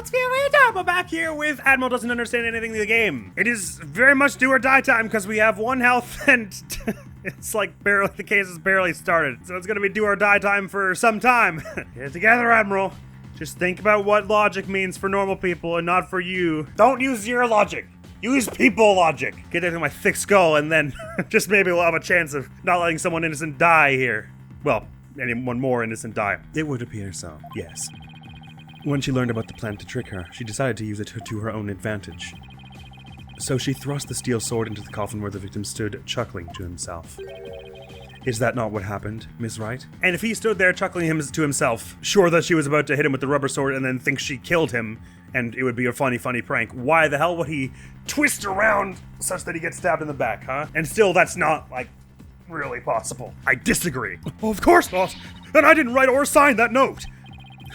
What's going on? We're back here with Admiral doesn't understand anything of the game. It is very much do or die time because we have 1 health and it's like barely, the case has barely started. So it's gonna be do or die time for some time. Get it together, Admiral. Just think about what logic means for normal people and not for you. Don't use your logic. Use people logic. Get into my thick skull and then just maybe we'll have a chance of not letting someone innocent die here. Well, anyone more innocent die. It would appear so, yes. When she learned about the plan to trick her, she decided to use it to her own advantage. So she thrust the steel sword into the coffin where the victim stood, chuckling to himself. Is that not what happened, Miss Wright? And if he stood there chuckling to himself, sure that she was about to hit him with the rubber sword and then think she killed him, and it would be a funny prank, why the hell would he twist around such that he gets stabbed in the back, huh? And still, that's not, like, really possible. I disagree. Oh, of course not. And I didn't write or sign that note.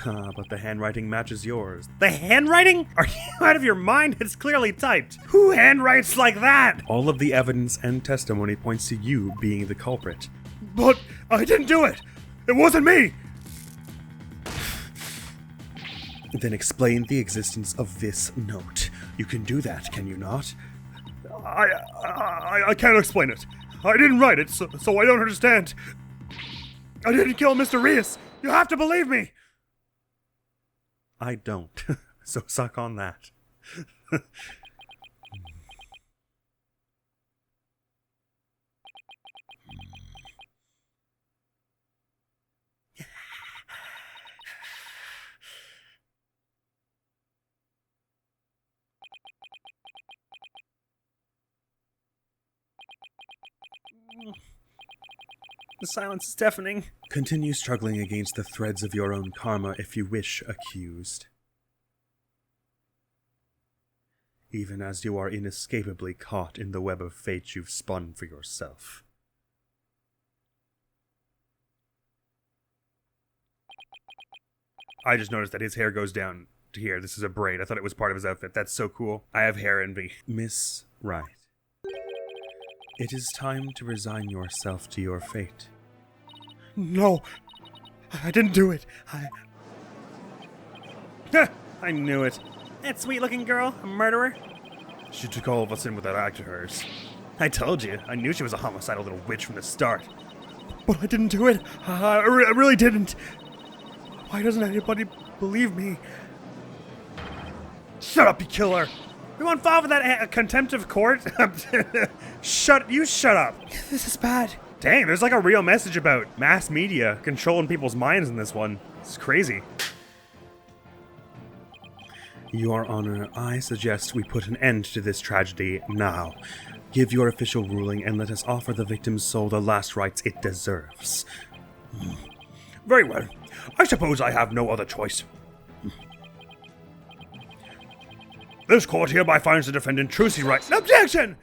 But the handwriting matches yours. The handwriting? Are you out of your mind? It's clearly typed. Who handwrites like that? All of the evidence and testimony points to you being the culprit. But I didn't do it. It wasn't me. Then explain the existence of this note. You can do that, can you not? I can't explain it. I didn't write it, so I don't understand. I didn't kill Mr. Reus. You have to believe me. I don't, so suck on that. The silence is deafening. Continue struggling against the threads of your own karma if you wish, accused. Even as you are inescapably caught in the web of fate you've spun for yourself. I just noticed that his hair goes down to here. This is a braid. I thought it was part of his outfit. That's so cool. I have hair envy. Miss Wright. It is time to resign yourself to your fate. No, I didn't do it. I knew it. That sweet-looking girl, a murderer. She took all of us in with that act of hers. I told you, I knew she was a homicidal little witch from the start. But I didn't do it. I really didn't. Why doesn't anybody believe me? Shut up, you killer. We won't fall for that contempt of court. Shut up. This is bad. Dang, there's like a real message about mass media controlling people's minds in this one. It's crazy. Your Honor, I suggest we put an end to this tragedy now. Give your official ruling and let us offer the victim's soul the last rites it deserves. Very well. I suppose I have no other choice. This court hereby finds the defendant Trucy right. Objection!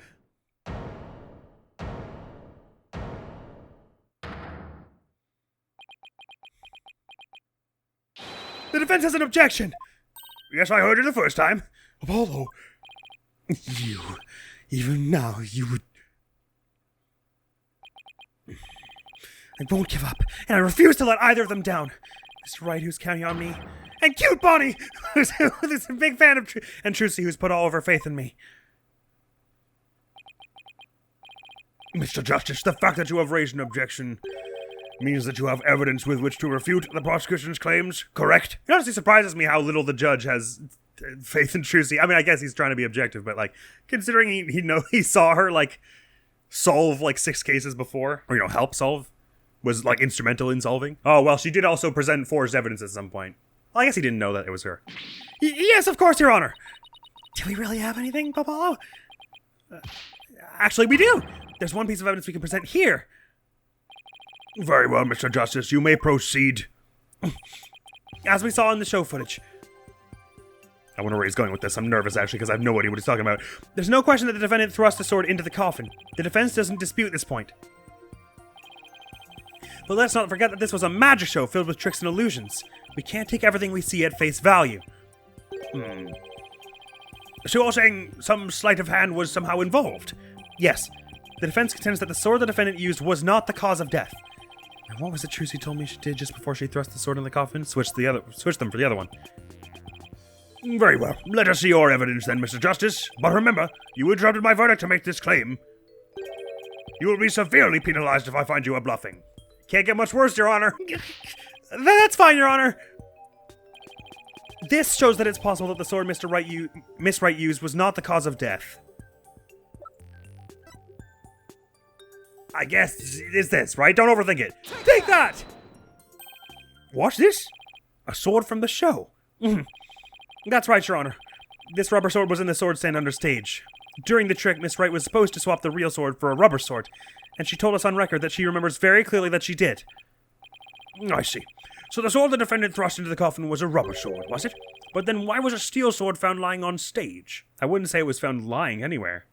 The defense has an objection. Yes, I heard it the first time. Apollo, even now, you would... I won't give up, and I refuse to let either of them down. Mr. Wright, who's counting on me, and Cute Bonnie, who's a big fan of and Trucy, who's put all of her faith in me. Mr. Justice, the fact that you have raised an objection means that you have evidence with which to refute the prosecution's claims, correct? It honestly surprises me how little the judge has faith in Trucy. I mean, I guess he's trying to be objective, but like, considering he saw her like solve like 6 cases before, or help solve, was like instrumental in solving. Oh well, she did also present forged evidence at some point. Well, I guess he didn't know that it was her. Yes, of course, Your Honor. Do we really have anything, Apollo? Actually, we do. There's one piece of evidence we can present here. Very well, Mr. Justice, you may proceed. As we saw in the show footage. I wonder where he's going with this. I'm nervous, actually, because I have no idea what he's talking about. There's no question that the defendant thrust the sword into the coffin. The defense doesn't dispute this point. But let's not forget that this was a magic show filled with tricks and illusions. We can't take everything we see at face value. So you're saying some sleight of hand was somehow involved? Yes. The defense contends that the sword the defendant used was not the cause of death. And what was it Trucy told me she did just before she thrust the sword in the coffin? Switch them for the other one. Very well. Let us see your evidence then, Mr. Justice. But remember, you interrupted my verdict to make this claim. You will be severely penalized if I find you are bluffing. Can't get much worse, Your Honor. That's fine, Your Honor. This shows that it's possible that the sword Miss Wright used was not the cause of death. I guess it's this, right? Don't overthink it. Take that! Watch this? A sword from the show. That's right, Your Honor. This rubber sword was in the sword stand under stage. During the trick, Miss Wright was supposed to swap the real sword for a rubber sword, and she told us on record that she remembers very clearly that she did. I see. So the sword the defendant thrust into the coffin was a rubber sword, was it? But then why was a steel sword found lying on stage? I wouldn't say it was found lying anywhere.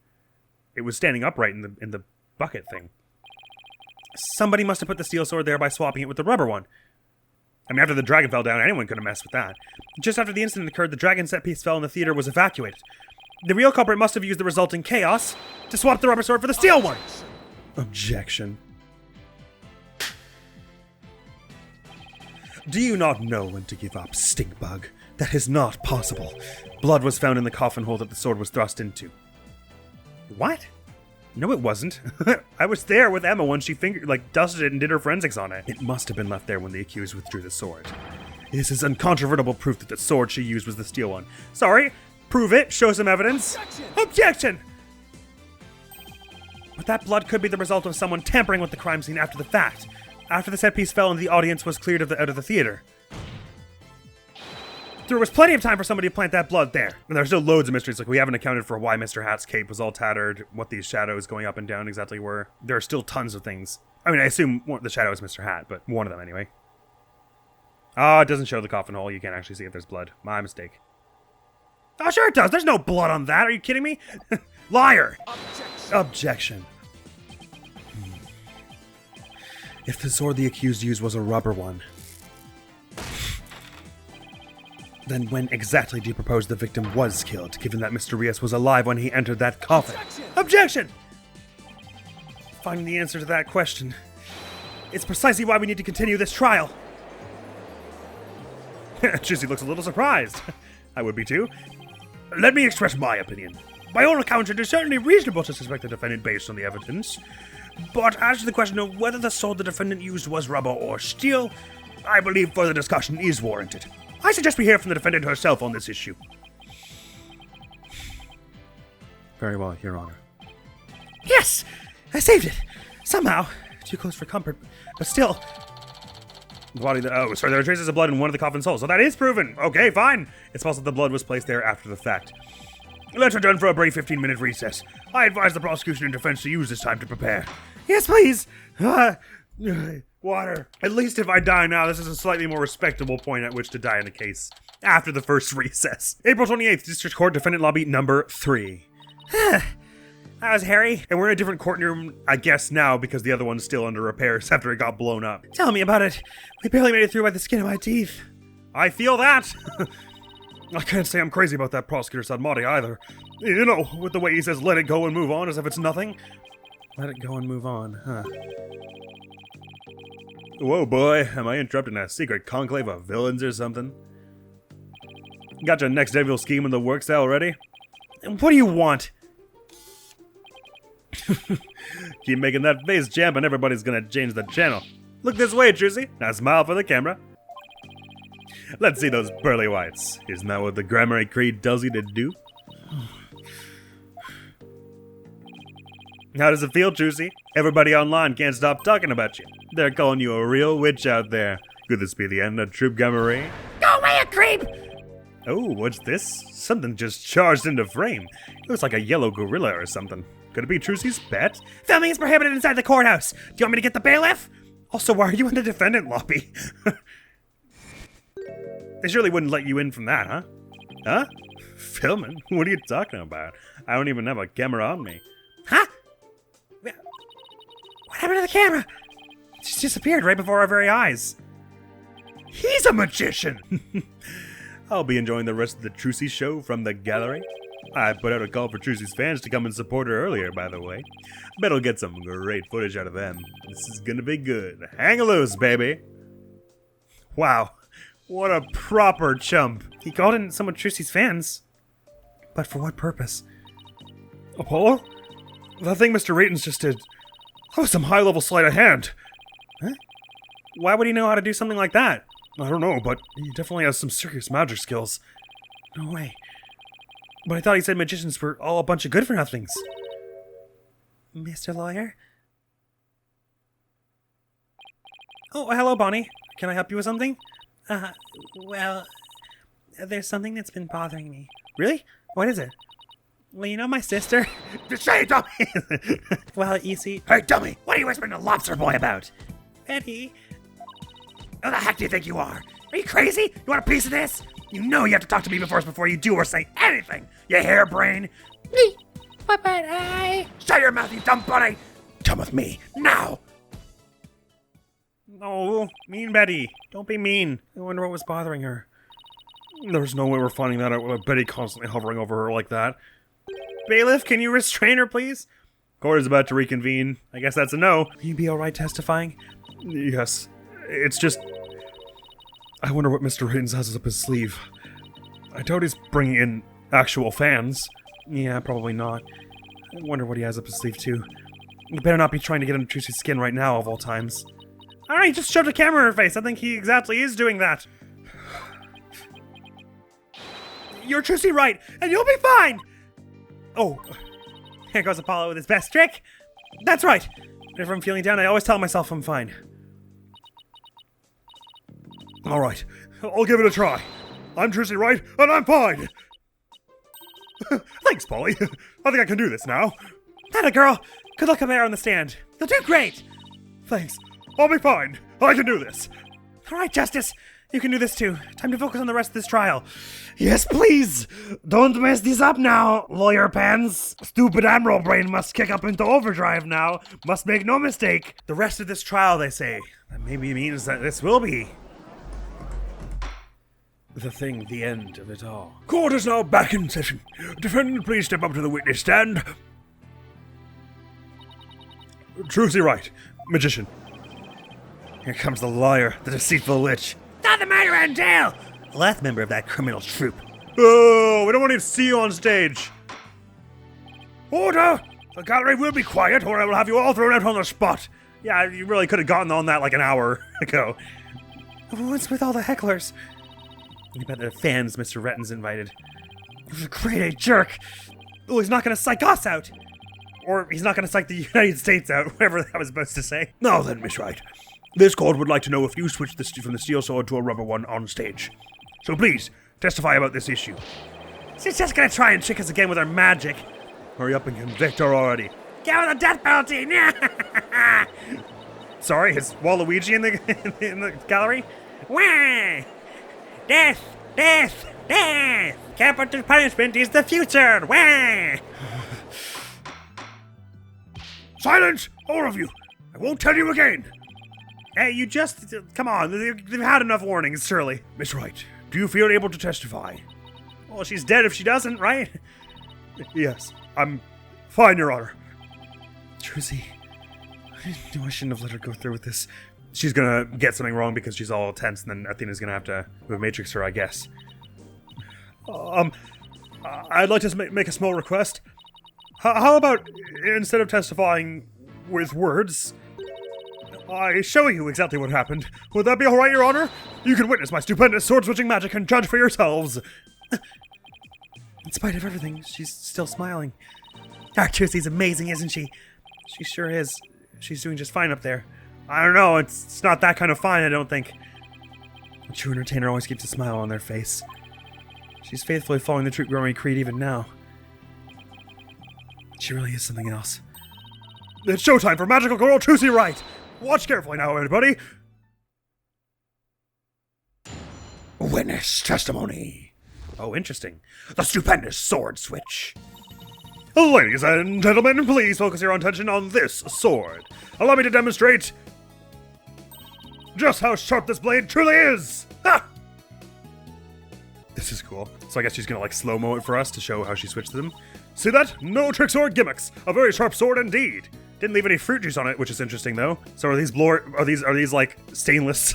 It was standing upright in the bucket thing. Somebody must have put the steel sword there by swapping it with the rubber one. I mean, after the dragon fell down, anyone could have messed with that. Just after the incident occurred, the dragon set piece fell and the theater was evacuated. The real culprit must have used the resulting chaos to swap the rubber sword for the steel one. Objection. Do you not know when to give up, stinkbug? That is not possible. Blood was found in the coffin hole that the sword was thrust into. What? No, it wasn't. I was there with Emma when she dusted it and did her forensics on it. It must have been left there when the accused withdrew the sword. This is incontrovertible proof that the sword she used was the steel one. Sorry, prove it, show some evidence. Objection! But that blood could be the result of someone tampering with the crime scene after the fact. After the set piece fell and the audience was cleared out of the theater. There was plenty of time for somebody to plant that blood there. And there's still loads of mysteries, like we haven't accounted for why Mr. Hat's cape was all tattered, what these shadows going up and down exactly were. There are still tons of things. I mean, I assume the shadow is Mr. Hat, but one of them anyway. Oh, it doesn't show the coffin hole. You can't actually see if there's blood. My mistake. Oh, sure it does. There's no blood on that. Are you kidding me? Liar. Objection. If the sword the accused used was a rubber one, then when exactly do you propose the victim was killed, given that Mr. Rios was alive when he entered that coffin? Objection! Finding the answer to that question, it's precisely why we need to continue this trial. Trucy looks a little surprised. I would be too. Let me express my opinion. By all accounts, it is certainly reasonable to suspect the defendant based on the evidence. But as to the question of whether the sword the defendant used was rubber or steel, I believe further discussion is warranted. I suggest we hear from the defendant herself on this issue. Very well, Your Honor. Yes! I saved it! Somehow. Too close for comfort, but still. The body sorry, there are traces of blood in one of the coffin's holes, so that is proven! Okay, fine! It's possible the blood was placed there after the fact. Let's return for a brief 15-minute recess. I advise the prosecution and defense to use this time to prepare. Yes, please! Water. At least if I die now, this is a slightly more respectable point at which to die in a case. After the first recess. April 28th, District Court, Defendant Lobby number 3. That was Harry. And we're in a different courtroom, I guess now, because the other one's still under repairs after it got blown up. Tell me about it. We barely made it through by the skin of my teeth. I feel that. I can't say I'm crazy about that prosecutor Sadmati either. You know, with the way he says let it go and move on as if it's nothing. Let it go and move on, huh? Whoa, boy, am I interrupting a secret conclave of villains or something? Got your next evil scheme in the works already? What do you want? Keep making that face, champ, and everybody's gonna change the channel. Look this way, Trucy. Now smile for the camera. Let's see those pearly whites. Isn't that what the Grammary Creed tells you to do? How does it feel, Trucy? Everybody online can't stop talking about you. They're calling you a real witch out there. Could this be the end of Troop Gamma? Go away, a creep! Oh, what's this? Something just charged into frame. It looks like a yellow gorilla or something. Could it be Trucy's pet? Filming is prohibited inside the courthouse. Do you want me to get the bailiff? Also, why are you in the defendant lobby? They surely wouldn't let you in from that, huh? Huh? Filming? What are you talking about? I don't even have a camera on me. Huh? What happened to the camera? It just disappeared right before our very eyes. He's a magician! I'll be enjoying the rest of the Trucy show from the gallery. I put out a call for Trucy's fans to come and support her earlier, by the way. Bet I'll get some great footage out of them. This is gonna be good. Hang loose, baby! Wow. What a proper chump. He called in some of Trucy's fans. But for what purpose? Apollo? That thing Mr. Rayton's just did. That was some high-level sleight of hand. Huh? Why would he know how to do something like that? I don't know, but he definitely has some serious magic skills. No way. But I thought he said magicians were all a bunch of good-for-nothings. Mr. Lawyer? Oh, hello, Bonnie. Can I help you with something? Well, there's something that's been bothering me. Really? What is it? Well, you know my sister? Say it, dummy! Well, you see... Hey, dummy! What are you whispering to Lobster Boy about? Betty... Who the heck do you think you are? Are you crazy? You want a piece of this? You know you have to talk to me before you do or say anything, you harebrain! But I... Shut your mouth, you dumb bunny! Come with me, now! No, mean Betty. Don't be mean. I wonder what was bothering her. There's no way we're finding that out with Betty constantly hovering over her like that. Bailiff, can you restrain her, please? Court is about to reconvene. I guess that's a no. Will you be alright testifying? Yes. It's just... I wonder what Mr. Rayton has up his sleeve. I doubt he's bringing in actual fans. Yeah, probably not. I wonder what he has up his sleeve, too. You better not be trying to get under Trucy's skin right now, of all times. Alright, just shoved a camera in her face. I think he exactly is doing that. You're Trucy Wright, and you'll be fine! Oh, here goes Apollo with his best trick. That's right. Whenever I'm feeling down, I always tell myself I'm fine. Alright, I'll give it a try. I'm Trucy Wright, and I'm fine! Thanks, Polly. I think I can do this now. Atta girl! Good luck up there on the stand. You'll do great! Thanks. I'll be fine. I can do this. Alright, Justice. You can do this too. Time to focus on the rest of this trial. Yes, please! Don't mess this up now, lawyer pants! Stupid Admiral brain must kick up into overdrive now. Must make no mistake. The rest of this trial, they say. That maybe means that this will be... the end of it all. Court is now back in session. Defendant, please step up to the witness stand. Trucy Wright, magician. Here comes the liar, the deceitful witch. Not the murderer in jail! The last member of that criminal troupe. Oh, we don't want to see you on stage. Order! The gallery will be quiet, or I will have you all thrown out on the spot. Yeah, you really could have gotten on that like an hour ago. What's with all the hecklers? I bet the fans Mr. Retton's invited. Great, a jerk! Oh, he's not gonna psych us out! Or he's not gonna psych the United States out, whatever that was supposed to say. Now then, Miss Wright. This court would like to know if you switched from the steel sword to a rubber one on stage. So please, testify about this issue. She's just gonna try and trick us again with her magic. Hurry up and convict her already. Get with the death penalty! Sorry, is Waluigi in the gallery? Wah! Death! Death! Death! Capital punishment is the future! Wah! Silence! All of you! I won't tell you again! Hey, you just... Come on, they've had enough warnings, surely. Miss Wright, do you feel able to testify? Well, she's dead if she doesn't, right? Yes, I'm fine, Your Honor. Trucy, I knew I shouldn't have let her go through with this. She's gonna get something wrong because she's all tense, and then Athena's gonna have to matrix her, I guess. I'd like to make a small request. How about, instead of testifying with words, I show you exactly what happened? Would that be alright, Your Honor? You can witness my stupendous sword-switching magic and judge for yourselves. In spite of everything, she's still smiling. Our Trucy's amazing, isn't she? She sure is. She's doing just fine up there. I don't know, it's not that kind of fine, I don't think. A true entertainer always keeps a smile on their face. She's faithfully following the Troop Growing creed even now. She really is something else. It's showtime for Magical Girl Trucy Wright! Watch carefully now, everybody! Witness testimony. Oh, interesting. The stupendous sword switch. Ladies and gentlemen, please focus your attention on this sword. Allow me to demonstrate just how sharp this blade truly is! Ha! This is cool. So I guess she's gonna like slow-mo it for us to show how she switched them. See that? No tricks or gimmicks. A very sharp sword indeed. Didn't leave any fruit juice on it, which is interesting though. So are these like stainless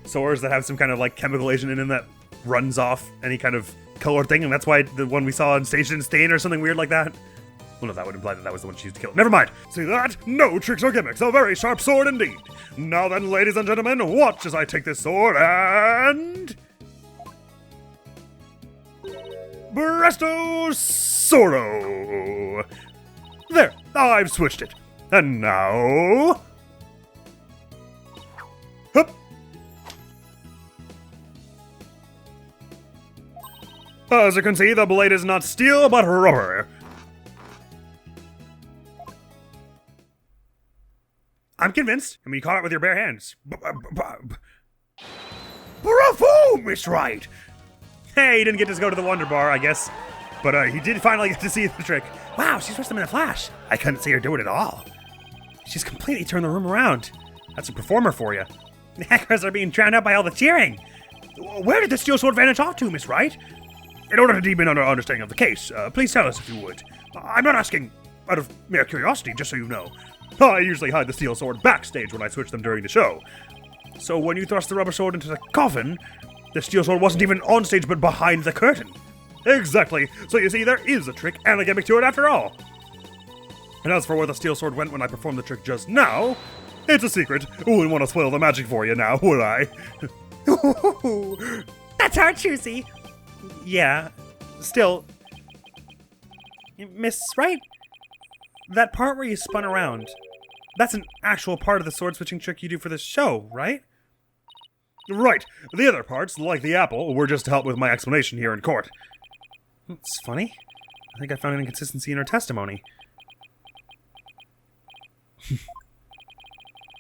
swords that have some kind of like chemical agent in them that runs off any kind of color thing, and that's why the one we saw on Station Stain or something weird like that. Well, no, that would imply that that was the one she used to kill. Never mind. See that? No tricks or gimmicks. A very sharp sword indeed. Now then, ladies and gentlemen, watch as I take this sword and... Presto Sorrow! There, I've switched it. And now... Hup! As you can see, the blade is not steel, but rubber. I'm convinced. I mean, you caught it with your bare hands. Bravo, Miss Wright! Hey, he didn't get to go to the Wonder Bar, I guess. But he did finally get to see the trick. Wow, she switched them in a flash. I couldn't see her do it at all. She's completely turned the room around. That's a performer for you. The hackers are being drowned out by all the cheering. Where did the steel sword vanish off to, Miss Wright? In order to deepen our understanding of the case, please tell us if you would. I'm not asking out of mere curiosity, just so you know. I usually hide the steel sword backstage when I switch them during the show. So when you thrust the rubber sword into the coffin, the steel sword wasn't even on stage but behind the curtain. Exactly. So you see, there is a trick and a gimmick to it after all. And as for where the steel sword went when I performed the trick just now, it's a secret. Wouldn't want to spoil the magic for you now, would I? That's hard, Trucy. Yeah. Still... Miss Wright? That part where you spun around, that's an actual part of the sword switching trick you do for this show, right? Right. The other parts, like the apple, were just to help with my explanation here in court. It's funny. I think I found an inconsistency in her testimony.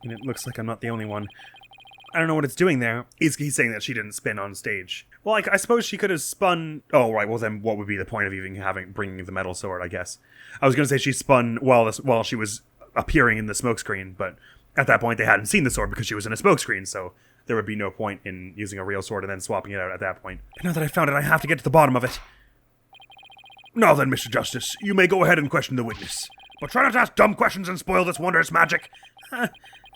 And it looks like I'm not the only one. I don't know what it's doing there. He's saying that she didn't spin on stage. Well, I suppose she could have spun... Oh, right, well then what would be the point of even bringing the metal sword, I guess? I was going to say she spun while she was appearing in the smokescreen, but at that point they hadn't seen the sword because she was in a smokescreen, so there would be no point in using a real sword and then swapping it out at that point. And now that I found it, I have to get to the bottom of it. Now then, Mr. Justice, you may go ahead and question the witness. But try not to ask dumb questions and spoil this wondrous magic.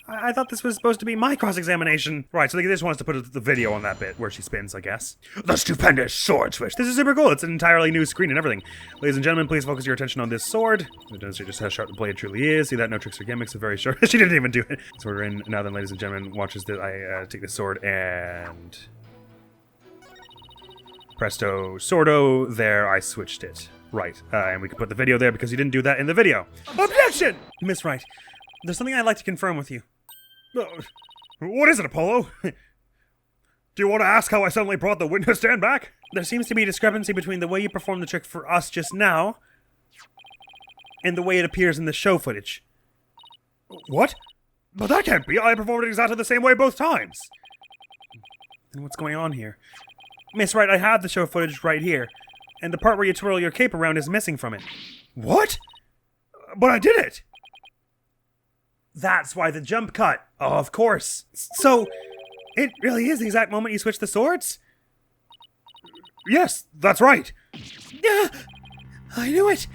I thought this was supposed to be my cross-examination. Right, so they just wants to put the video on that bit where she spins, I guess. The stupendous sword switch. This is super cool. It's an entirely new screen and everything. Ladies and gentlemen, please focus your attention on this sword. It demonstrates just how sharp the blade truly is. See that? No tricks or gimmicks. A very sharp. She didn't even do it. So we're in. Now then, ladies and gentlemen, watch as I take the sword and... Presto Sordo. There, I switched it. Right. And we can put the video there because you didn't do that in the video. Objection! Miss Wright, there's something I'd like to confirm with you. What is it, Apollo? Do you want to ask how I suddenly brought the witness stand back? There seems to be a discrepancy between the way you performed the trick for us just now and the way it appears in the show footage. What? But that can't be. I performed it exactly the same way both times. And what's going on here? Miss Wright, I have the show footage right here, and the part where you twirl your cape around is missing from it. What? But I did it! That's why the jump cut. Oh, of course. So, it really is the exact moment you switch the swords? Yes, that's right. Yeah, I knew it.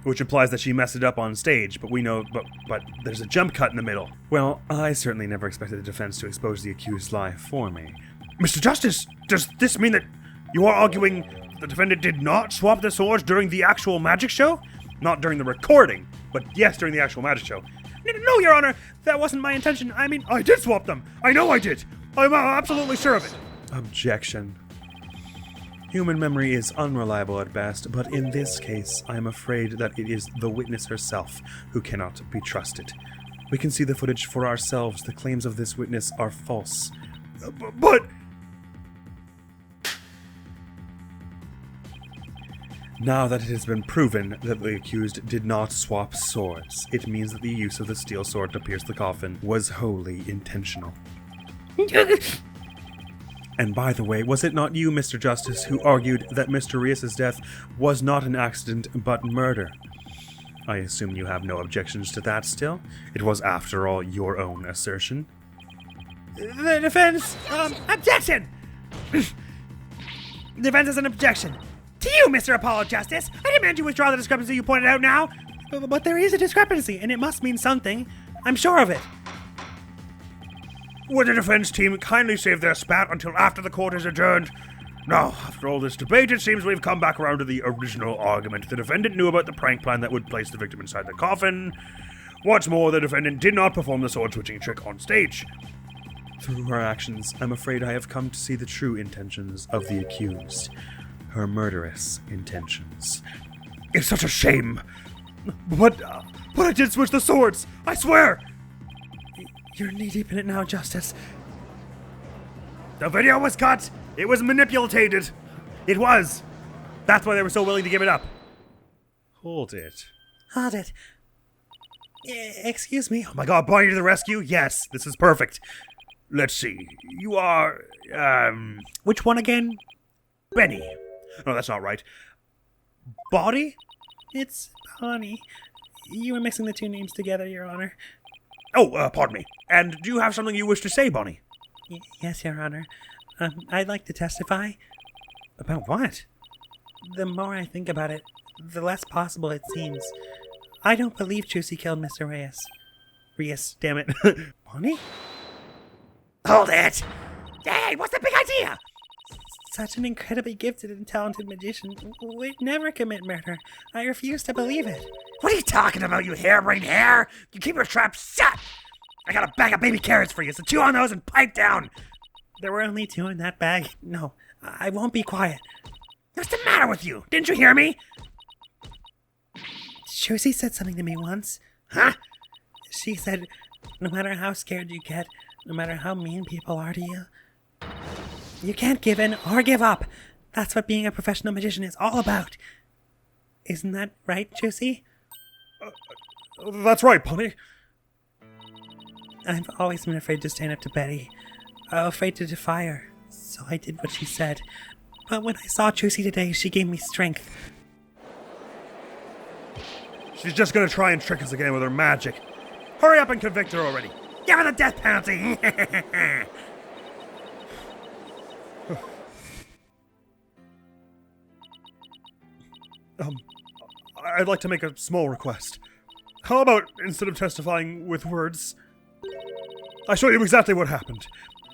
Which implies that she messed it up on stage, but we know, but there's a jump cut in the middle. Well, I certainly never expected the defense to expose the accused lie for me. Mr. Justice, does this mean that you are arguing the defendant did not swap the swords during the actual magic show? Not during the recording, but yes, during the actual magic show. No, Your Honor, that wasn't my intention. I mean, I did swap them. I know I did. I'm absolutely sure of it. Objection. Human memory is unreliable at best, but in this case, I am afraid that it is the witness herself who cannot be trusted. We can see the footage for ourselves. The claims of this witness are false. But... Now that it has been proven that the accused did not swap swords, it means that the use of the steel sword to pierce the coffin was wholly intentional. And by the way, was it not you, Mr. Justice, who argued that Mr. Reyes' death was not an accident but murder? I assume you have no objections to that still? It was, after all, your own assertion. The defense, objection! The defense is an objection. To you, Mr. Apollo Justice, I demand you withdraw the discrepancy you pointed out now. But there is a discrepancy, and it must mean something. I'm sure of it. Would the defense team kindly save their spat until after the court is adjourned? Now, after all this debate, it seems we've come back around to the original argument. The defendant knew about the prank plan that would place the victim inside the coffin. What's more, the defendant did not perform the sword-switching trick on stage. Through her actions, I'm afraid I have come to see the true intentions of the accused. Her murderous intentions. It's such a shame. But I did switch the swords, I swear! You're knee-deep in it now, Justice. The video was cut! It was manipulated! It was! That's why they were so willing to give it up. Hold it. Hold it. Excuse me. Oh my god, Bonnie to the rescue? Yes, this is perfect. Let's see. You are, which one again? Benny. No, that's not right. Bonnie? It's Bonnie. You were mixing the two names together, Your Honor. Oh, pardon me. And do you have something you wish to say, Bonnie? Yes, Your Honor. I'd like to testify. About what? The more I think about it, the less possible it seems. I don't believe Trucy killed Mr. Reyes. Reyes, damn it. Bonnie? Hold it! Hey, what's the big idea? Such an incredibly gifted and talented magician would never commit murder. I refuse to believe it. What are you talking about, you harebrained hare? You keep your trap shut! I got a bag of baby carrots for you, so chew on those and pipe down! There were only 2 in that bag. No, I won't be quiet. What's the matter with you? Didn't you hear me? Trucy said something to me once. Huh? She said, no matter how scared you get, no matter how mean people are to you, you can't give in or give up. That's what being a professional magician is all about. Isn't that right, Trucy? That's right, Bonnie. I've always been afraid to stand up to Betty. Afraid to defy her. So I did what she said. But when I saw Trucy today, she gave me strength. She's just gonna try and trick us again with her magic. Hurry up and convict her already. Give her the death penalty! I'd like to make a small request. How about, instead of testifying with words, I show you exactly what happened.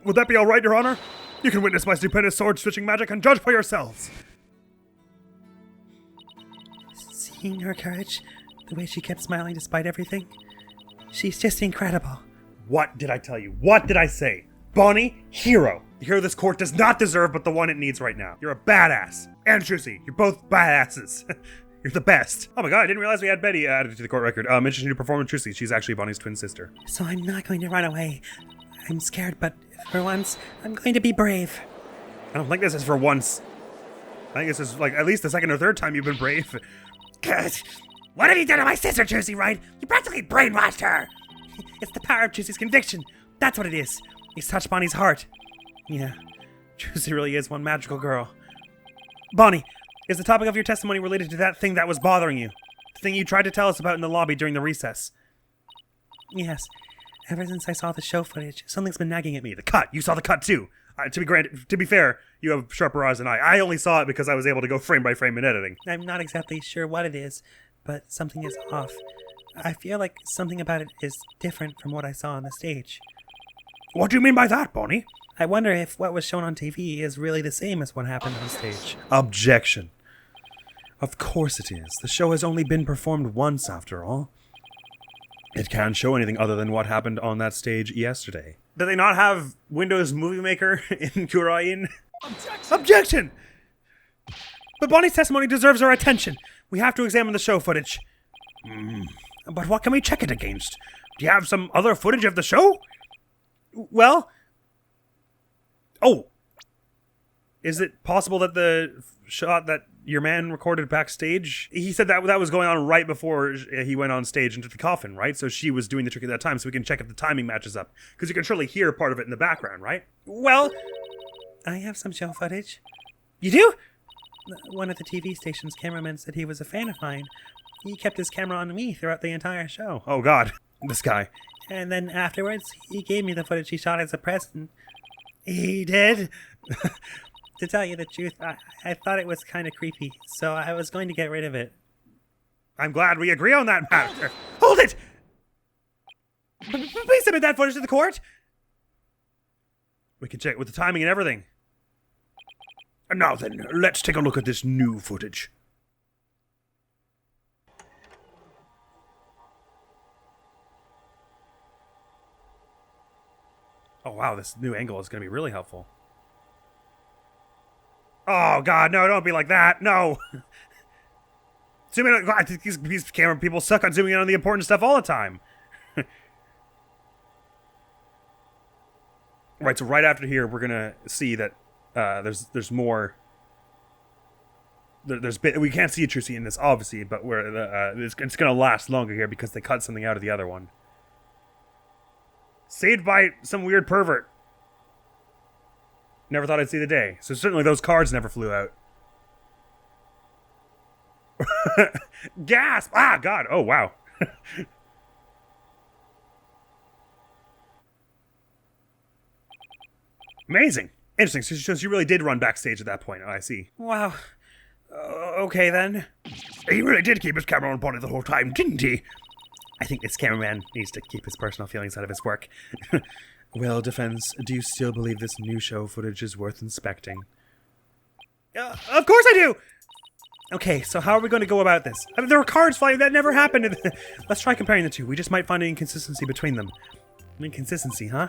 Would that be alright, Your Honor? You can witness my stupendous sword-switching magic and judge for yourselves. Seeing her courage, the way she kept smiling despite everything, she's just incredible. What did I tell you? What did I say? Bonnie, hero. The hero this court does not deserve, but the one it needs right now. You're a badass. And Trucy, you're both badasses. You're the best. Oh my god, I didn't realize we had Betty added to the court record. Interesting to perform with Trucy. She's actually Bonnie's twin sister. So I'm not going to run away. I'm scared, but for once, I'm going to be brave. I don't think this is for once. I think this is like at least the second or third time you've been brave. Good. What have you done to my sister, Trucy, Wright? You practically brainwashed her. It's the power of Trucy's conviction. That's what it is. It's touched Bonnie's heart. Yeah, Trucy really is one magical girl. Bonnie, is the topic of your testimony related to that thing that was bothering you? The thing you tried to tell us about in the lobby during the recess? Yes. Ever since I saw the show footage, something's been nagging at me. The cut. You saw the cut too. To be fair, you have sharper eyes than I. I only saw it because I was able to go frame by frame in editing. I'm not exactly sure what it is, but something is off. I feel like something about it is different from what I saw on the stage. What do you mean by that, Bonnie? I wonder if what was shown on TV is really the same as what happened on stage. Objection. Of course it is. The show has only been performed once, after all. It can't show anything other than what happened on that stage yesterday. Do they not have Windows Movie Maker in Khura'In? Objection! But Bonnie's testimony deserves our attention. We have to examine the show footage. But what can we check it against? Do you have some other footage of the show? Well... Oh! Is it possible that the shot that your man recorded backstage, he said that was going on right before he went on stage into the coffin, right? So she was doing the trick at that time, so we can check if the timing matches up. Because you can surely hear part of it in the background, right? Well, I have some show footage. You do? One of the TV station's cameramen said he was a fan of mine. He kept his camera on me throughout the entire show. Oh god, this guy. And then afterwards, he gave me the footage he shot as a present. He did? To tell you the truth, I thought it was kind of creepy, so I was going to get rid of it. I'm glad we agree on that matter. Hold it! Please submit that footage to the court! We can check with the timing and everything. And now then, let's take a look at this new footage. Oh wow, this new angle is going to be really helpful. Oh god, no, don't be like that, no! Zoom in on, God, these camera people suck on zooming in on the important stuff all the time. Right, so right after here, we're going to see that there's more. We can't see a Trucy in this, obviously, but it's going to last longer here because they cut something out of the other one. Saved by some weird pervert. Never thought I'd see the day. So certainly those cards never flew out. Gasp! Ah, God. Oh, wow. Amazing. Interesting. So she really did run backstage at that point. Oh, I see. Wow. Okay, then. He really did keep his camera on body the whole time, didn't he? I think this cameraman needs to keep his personal feelings out of his work. Well, Defense, do you still believe this new show footage is worth inspecting? Of course I do! Okay, so how are we going to go about this? I mean, there were cards flying. That never happened. Let's try comparing the two. We just might find an inconsistency between them. An inconsistency, huh?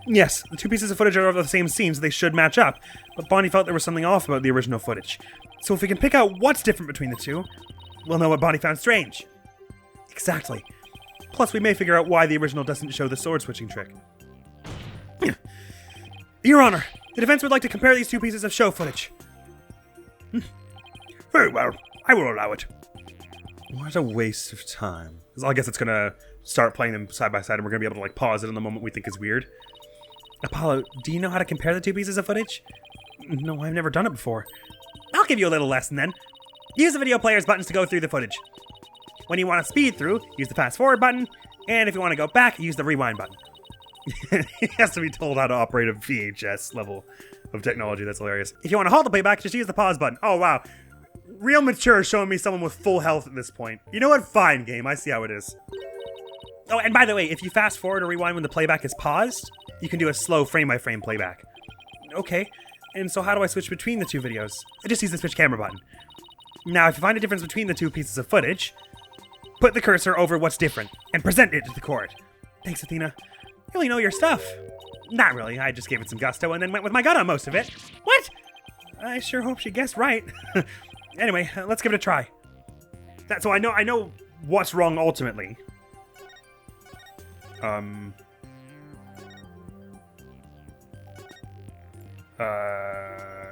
Yes, the two pieces of footage are of the same scene, so they should match up. But Bonnie felt there was something off about the original footage. So if we can pick out what's different between the two, we'll know what Bonnie found strange. Exactly. Plus, we may figure out why the original doesn't show the sword-switching trick. Your Honor, the defense would like to compare these two pieces of show footage. Very well. I will allow it. What a waste of time. I guess it's going to start playing them side by side, and we're going to be able to like pause it in the moment we think is weird. Apollo, do you know how to compare the two pieces of footage? No, I've never done it before. I'll give you a little lesson then. Use the video player's buttons to go through the footage. When you want to speed through, use the fast forward button, and if you want to go back, use the rewind button. He has to be told how to operate a VHS level of technology. That's hilarious. If you want to halt the playback, just use the pause button. Oh, wow. Real mature showing me someone with full health at this point. You know what? Fine, game. I see how it is. Oh, and by the way, if you fast forward or rewind when the playback is paused, you can do a slow frame-by-frame playback. Okay, and so how do I switch between the two videos? I just use the switch camera button. Now, if you find a difference between the two pieces of footage, put the cursor over what's different and present it to the court. Thanks, Athena. You really know your stuff. Not really, I just gave it some gusto and then went with my gut on most of it. What? I sure hope she guessed right. Anyway, let's give it a try. So I know what's wrong ultimately.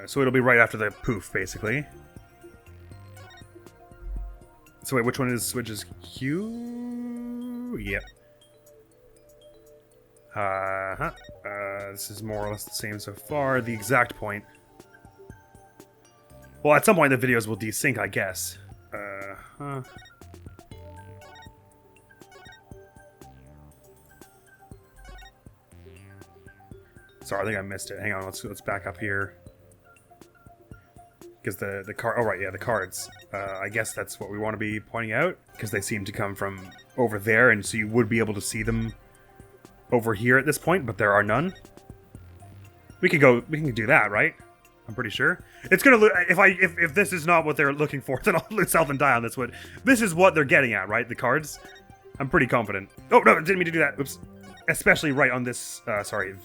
So it'll be right after the poof, basically. So wait, which is Q? Yep. This is more or less the same so far. The exact point. Well, at some point the videos will desync, I guess. Sorry, I think I missed it. Hang on, let's back up here. Because the card. Oh right, yeah, the cards. I guess that's what we want to be pointing out because they seem to come from over there, and so you would be able to see them over here at this point, but there are none. We can do that, right? I'm pretty sure. It's gonna look if this is not what they're looking for, then I'll lose health and die on this one. This is what they're getting at, right? The cards. I'm pretty confident. Oh no, didn't mean to do that. Oops. Especially right on this. Sorry.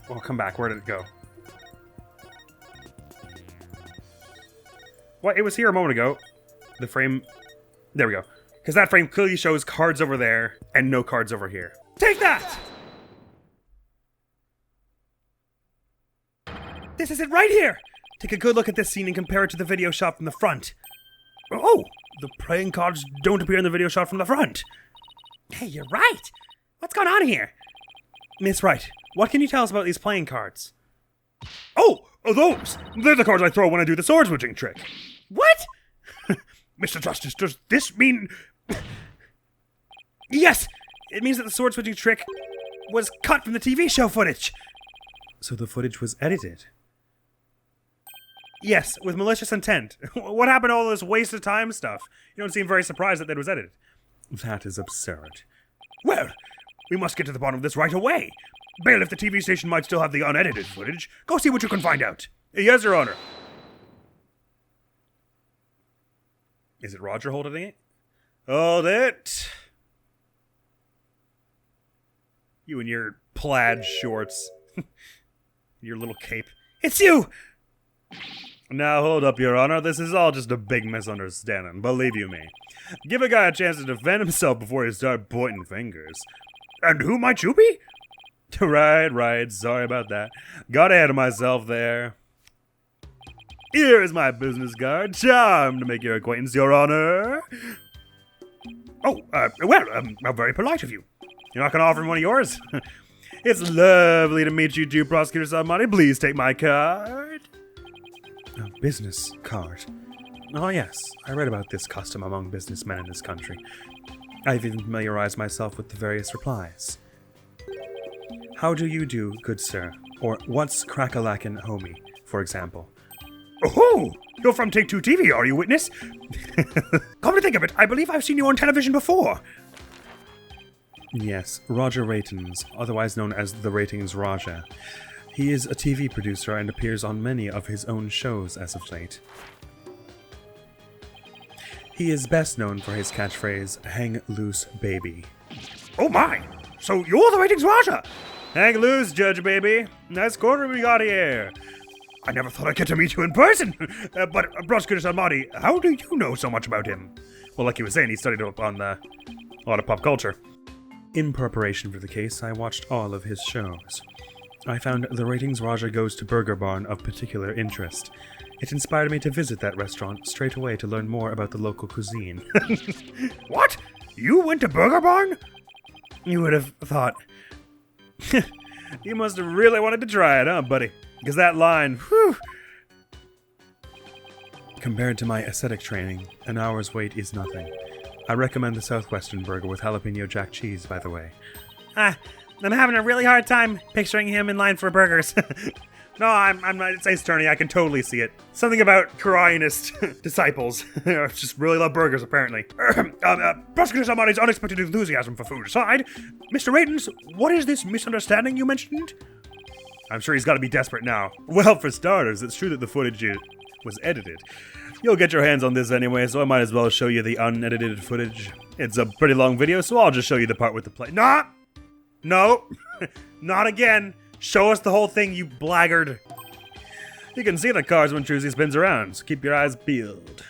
Oh, come back. Where did it go? What? It was here a moment ago. The frame. There we go. Because that frame clearly shows cards over there and no cards over here. Take that! This is it right here! Take a good look at this scene and compare it to the video shot from the front. Oh! The playing cards don't appear in the video shot from the front. Hey, you're right! What's going on here? Miss Wright, what can you tell us about these playing cards? Oh! Those! They're the cards I throw when I do the sword switching trick. What? Mr. Justice, does this mean... Yes! It means that the sword switching trick was cut from the TV show footage. So the footage was edited? Yes, with malicious intent. What happened to all this waste of time stuff? You don't seem very surprised that it was edited. That is absurd. Well, We must get to the bottom of this right away. Bailiff, the TV station might still have the unedited footage. Go see what you can find out. Yes, Your Honor. Is it Roger holding it? Hold it. You and your plaid shorts. Your little cape. It's you! Now hold up, Your Honor. This is all just a big misunderstanding, believe you me. Give a guy a chance to defend himself before you start pointing fingers. And who might you be? Right. Sorry about that. Got ahead of myself there. Here is my business card. Charmed to make your acquaintance, Your Honor. Oh, how very polite of you. You're not going to offer him one of yours? It's lovely to meet you two, Prosecutor Salmani. Please take my card. A business card. Oh, yes. I read about this custom among businessmen in this country. I've even familiarized myself with the various replies. How do you do, good sir? Or what's crack-a-lackin' homie, for example. Oh, you're from Take-Two TV, are you, witness? Come to think of it, I believe I've seen you on television before. Yes, Roger Ratings, otherwise known as the Ratings Raja. He is a TV producer and appears on many of his own shows as of late. He is best known for his catchphrase, "Hang loose, baby." Oh my! So you're the Ratings Raja! Hang loose, Judge Baby. Nice quarter we got here. I never thought I'd get to meet you in person. But Prosecutor Salmani, how do you know so much about him? Well, like you were saying, he studied up on a lot of pop culture. In preparation for the case, I watched all of his shows. I found The Ratings Raja Goes to Burger Barn of particular interest. It inspired me to visit that restaurant straight away to learn more about the local cuisine. What? You went to Burger Barn? You would have thought. You must have really wanted to try it, huh, buddy? Because that line, whew. Compared to my ascetic training, an hour's wait is nothing. I recommend the Southwestern burger with jalapeno jack cheese, by the way. I'm having a really hard time picturing him in line for burgers. No, I'm not. It's Ace Attorney. I can totally see it. Something about Khura'Inist disciples. Just really love burgers, apparently. Prosecutor Salmani's unexpected enthusiasm for food aside, Mr. Ratings, what is this misunderstanding you mentioned? I'm sure he's got to be desperate now. Well, for starters, it's true that the footage was edited. You'll get your hands on this anyway, so I might as well show you the unedited footage. It's a pretty long video, so I'll just show you the part with the play. Nah! No! Not again! Show us the whole thing, you blackguard! You can see the cars when Trucy spins around, so keep your eyes peeled.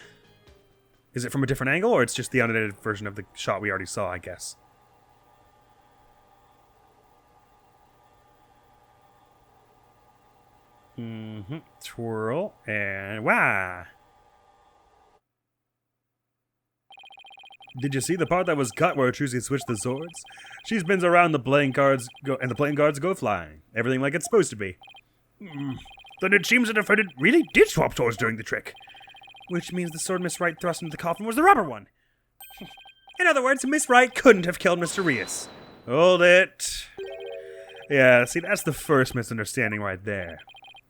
Is it from a different angle, or it's just the unedited version of the shot we already saw, I guess? Twirl, and wah! Did you see the part that was cut where Trucy switched the swords? She spins around the playing cards, and the playing cards go flying. Everything like it's supposed to be. Then it seems the defendant really did swap swords during the trick. Which means the sword Miss Wright thrust into the coffin was the rubber one. In other words, Miss Wright couldn't have killed Mr. Reyes. Hold it. Yeah, see, that's the first misunderstanding right there.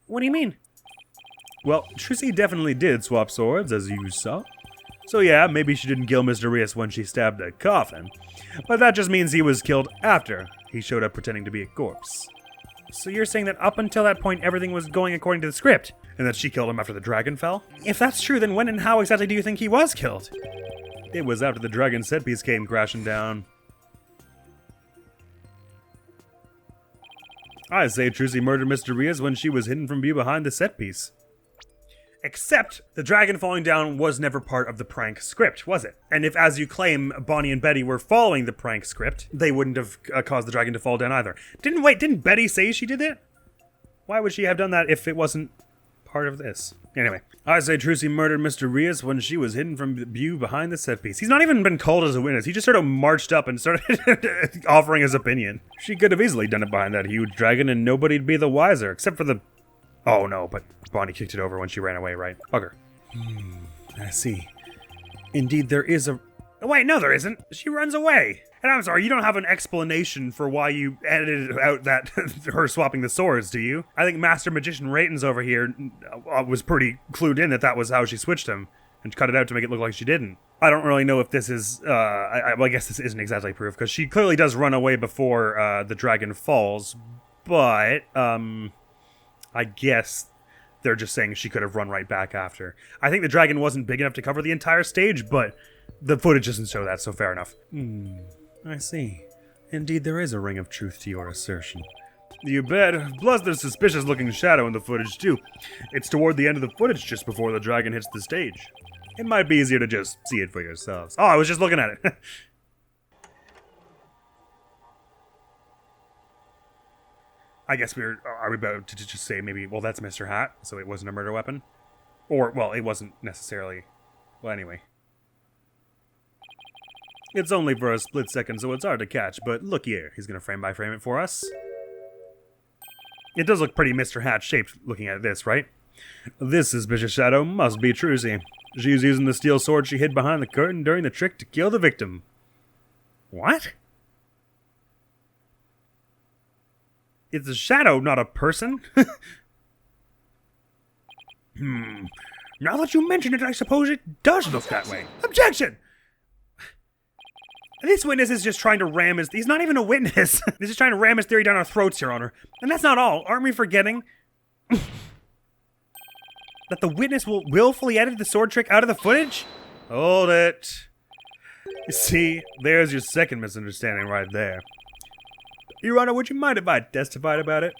What do you mean? Well, Trucy definitely did swap swords, as you saw. So yeah, maybe she didn't kill Mr. Reyes when she stabbed the coffin, but that just means he was killed after he showed up pretending to be a corpse. So you're saying that up until that point everything was going according to the script? And that she killed him after the dragon fell? If that's true, then when and how exactly do you think he was killed? It was after the dragon set piece came crashing down. I say Trucy murdered Mr. Reyes when she was hidden from view behind the set piece. Except the dragon falling down was never part of the prank script, was it? And if, as you claim, Bonnie and Betty were following the prank script, they wouldn't have caused the dragon to fall down either. Didn't Betty say she did it? Why would she have done that if it wasn't part of this? Anyway, I say Trucy murdered Mr. Reyes when she was hidden from view behind the set piece. He's not even been called as a witness. He just sort of marched up and started offering his opinion. She could have easily done it behind that huge dragon and nobody'd be the wiser, except for the... Oh no, but Bonnie kicked it over when she ran away, right? Bugger. I see. Indeed, there is a... Wait, no there isn't. She runs away. And I'm sorry, you don't have an explanation for why you edited out that her swapping the swords, do you? I think Master Magician Ratings over here was pretty clued in that was how she switched them. and cut it out to make it look like she didn't. I don't really know if this is, well, I guess this isn't exactly proof, because she clearly does run away before the dragon falls, but, I guess they're just saying she could have run right back after. I think the dragon wasn't big enough to cover the entire stage, but the footage doesn't show that, so fair enough. I see. Indeed, there is a ring of truth to your assertion. You bet. Plus, there's a suspicious-looking shadow in the footage, too. It's toward the end of the footage, just before the dragon hits the stage. It might be easier to just see it for yourselves. Oh, I was just looking at it. I guess are we about to just say maybe, well, that's Mr. Hat, so it wasn't a murder weapon? Or, well, it wasn't necessarily. Well, anyway. It's only for a split second, so it's hard to catch, but look here. He's going to frame by frame it for us. It does look pretty Mr. Hat-shaped looking at this, right? This suspicious shadow must be Trucy. She's using the steel sword she hid behind the curtain during the trick to kill the victim. What? It's a shadow, not a person? Now that you mention it, I suppose it does look that way. Objection! This witness is just trying to ram his... He's not even a witness. He's just trying to ram his theory down our throats, Your Honor. And that's not all. Aren't we forgetting that the witness will willfully edit the sword trick out of the footage? Hold it. You see, there's your second misunderstanding right there. Your Honor, would you mind if I testified about it?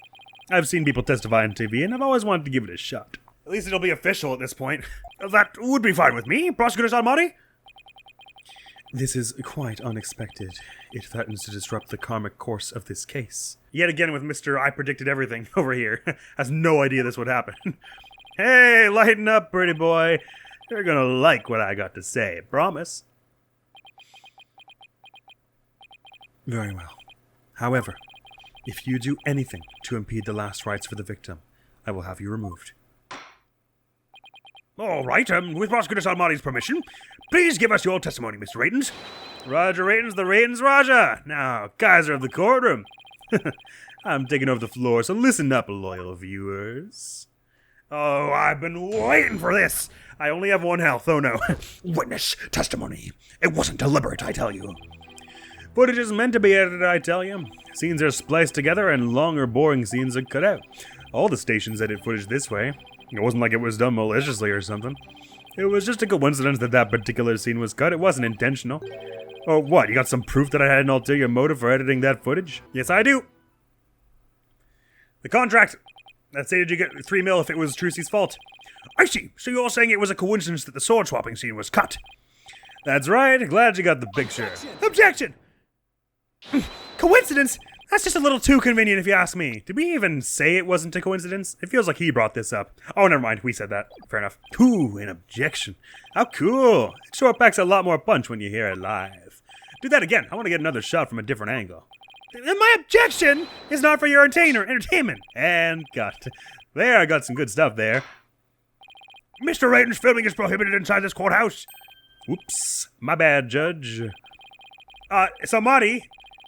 I've seen people testify on TV, and I've always wanted to give it a shot. At least it'll be official at this point. That would be fine with me, Prosecutor Salmati. This is quite unexpected. It threatens to disrupt the karmic course of this case. Yet again with Mr. I predicted everything over here. Has no idea this would happen. Hey, lighten up, pretty boy. You're gonna like what I got to say, promise. Very well. However, if you do anything to impede the last rites for the victim, I will have you removed. All right, with Prosecutor Salmati's permission, please give us your testimony, Mr. Ratens. Roger Ratens, the Ratens Raja. Now, Kaiser of the courtroom. I'm taking over the floor, so listen up, loyal viewers. Oh, I've been waiting for this. I only have one health, oh no. Witness testimony. It wasn't deliberate, I tell you. Footage is meant to be edited, I tell you. Scenes are spliced together and longer, boring scenes are cut out. All the stations edit footage this way. It wasn't like it was done maliciously or something. It was just a coincidence that that particular scene was cut. It wasn't intentional. Oh, what? You got some proof that I had an ulterior motive for editing that footage? Yes, I do. The contract that stated you get 3 mil if it was Trucy's fault. I see. So you're saying it was a coincidence that the sword swapping scene was cut. That's right. Glad you got the picture. Objection! Coincidence? That's just a little too convenient if you ask me. Did we even say it wasn't a coincidence? It feels like he brought this up. Oh, never mind. We said that. Fair enough. Ooh, an objection. How cool. It sure packs a lot more punch when you hear it live. Do that again. I want to get another shot from a different angle. And my objection is not for your entertainment. And cut. There, I got some good stuff there. Mr. Rayton's filming is prohibited inside this courthouse. Whoops. My bad, Judge. So Marty...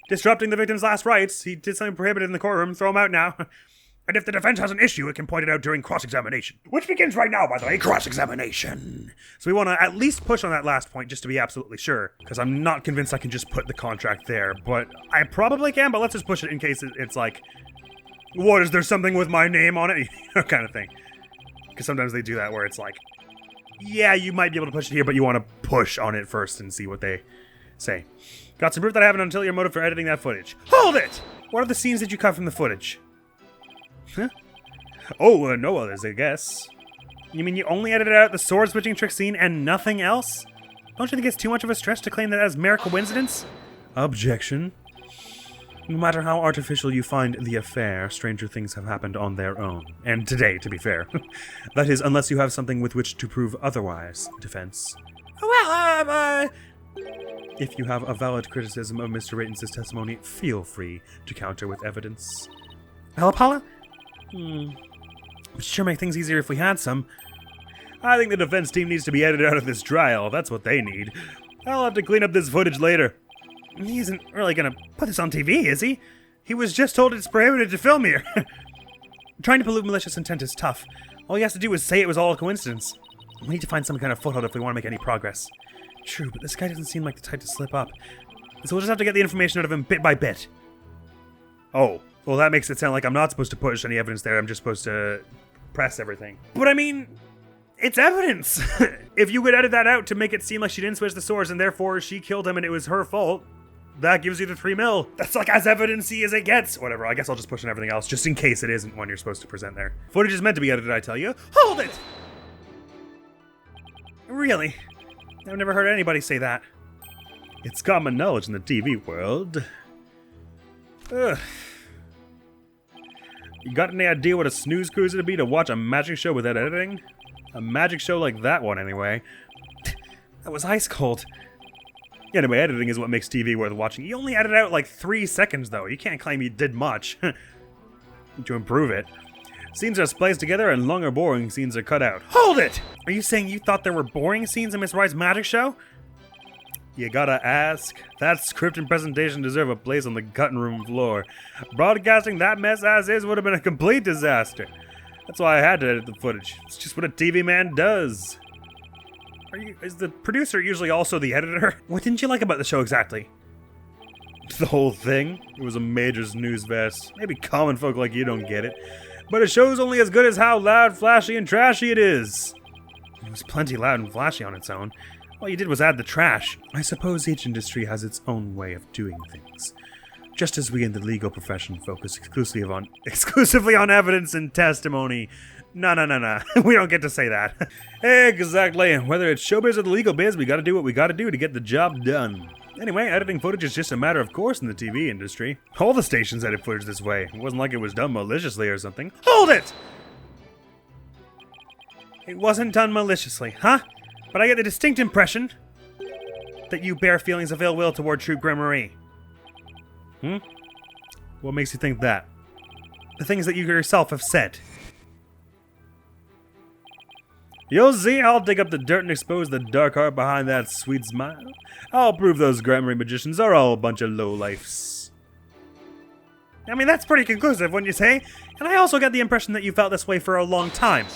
disrupting the victim's last rites. He did something prohibited in the courtroom. Throw him out now. And if the defense has an issue, it can point it out during cross-examination. Which begins right now, by the way. Cross-examination. So we want to at least push on that last point just to be absolutely sure. Because I'm not convinced I can just put the contract there. But I probably can, but let's just push it in case it's like, what, is there something with my name on it? Kind of thing. Because sometimes they do that where it's like, yeah, you might be able to push it here, but you want to push on it first and see what they say. Got some proof that I have an ulterior motive for editing that footage. Hold it! What are the scenes that you cut from the footage? Huh? Oh, no others, I guess. You mean you only edited out the sword switching trick scene and nothing else? Don't you think it's too much of a stretch to claim that as mere coincidence? Objection. No matter how artificial you find the affair, stranger things have happened on their own. And today, to be fair. That is, unless you have something with which to prove otherwise, defense. Well, if you have a valid criticism of Mr. Ratens' testimony, feel free to counter with evidence. Hello, Paula? Would sure make things easier if we had some. I think the defense team needs to be edited out of this trial. That's what they need. I'll have to clean up this footage later. He isn't really gonna put this on TV, is he? He was just told it's prohibited to film here. Trying to pollute malicious intent is tough. All he has to do is say it was all a coincidence. We need to find some kind of foothold if we want to make any progress. True, but this guy doesn't seem like the type to slip up. So we'll just have to get the information out of him bit by bit. Oh, well that makes it sound like I'm not supposed to push any evidence there, I'm just supposed to press everything. But I mean, it's evidence! If you could edit that out to make it seem like she didn't switch the swords and therefore she killed him and it was her fault, that gives you the 3 mil. That's like as evidence-y as it gets. Whatever, I guess I'll just push on everything else, just in case it isn't one you're supposed to present there. Footage is meant to be edited, I tell you. Hold it! Really? I've never heard anybody say that. It's common knowledge in the TV world. Ugh. You got any idea what a snooze cruise it'd be to watch a magic show without editing? A magic show like that one, anyway. That was ice cold. Anyway, editing is what makes TV worth watching. You only edited out like 3 seconds, though. You can't claim you did much to improve it. Scenes are spliced together and longer boring scenes are cut out. Hold it! Are you saying you thought there were boring scenes in Miss Wright's magic show? You gotta ask. That script and presentation deserve a place on the cutting room floor. Broadcasting that mess as is would have been a complete disaster. That's why I had to edit the footage. It's just what a TV man does. Is the producer usually also the editor? What didn't you like about the show exactly? The whole thing? It was a major snooze fest. Maybe common folk like you don't get it. But a show's only as good as how loud, flashy, and trashy it is. It was plenty loud and flashy on its own. All you did was add the trash. I suppose each industry has its own way of doing things. Just as we in the legal profession focus exclusively on evidence and testimony. No. We don't get to say that. Exactly. Whether it's showbiz or the legal biz, we gotta do what we gotta do to get the job done. Anyway, editing footage is just a matter of course in the TV industry. All the stations edit footage this way. It wasn't like it was done maliciously or something. Hold it! It wasn't done maliciously, huh? But I get the distinct impression that you bear feelings of ill will toward True Grimoire. What makes you think that? The things that you yourself have said. You'll see, I'll dig up the dirt and expose the dark heart behind that sweet smile. I'll prove those Grimoire magicians are all a bunch of lowlifes. I mean, that's pretty conclusive, wouldn't you say? And I also get the impression that you felt this way for a long time.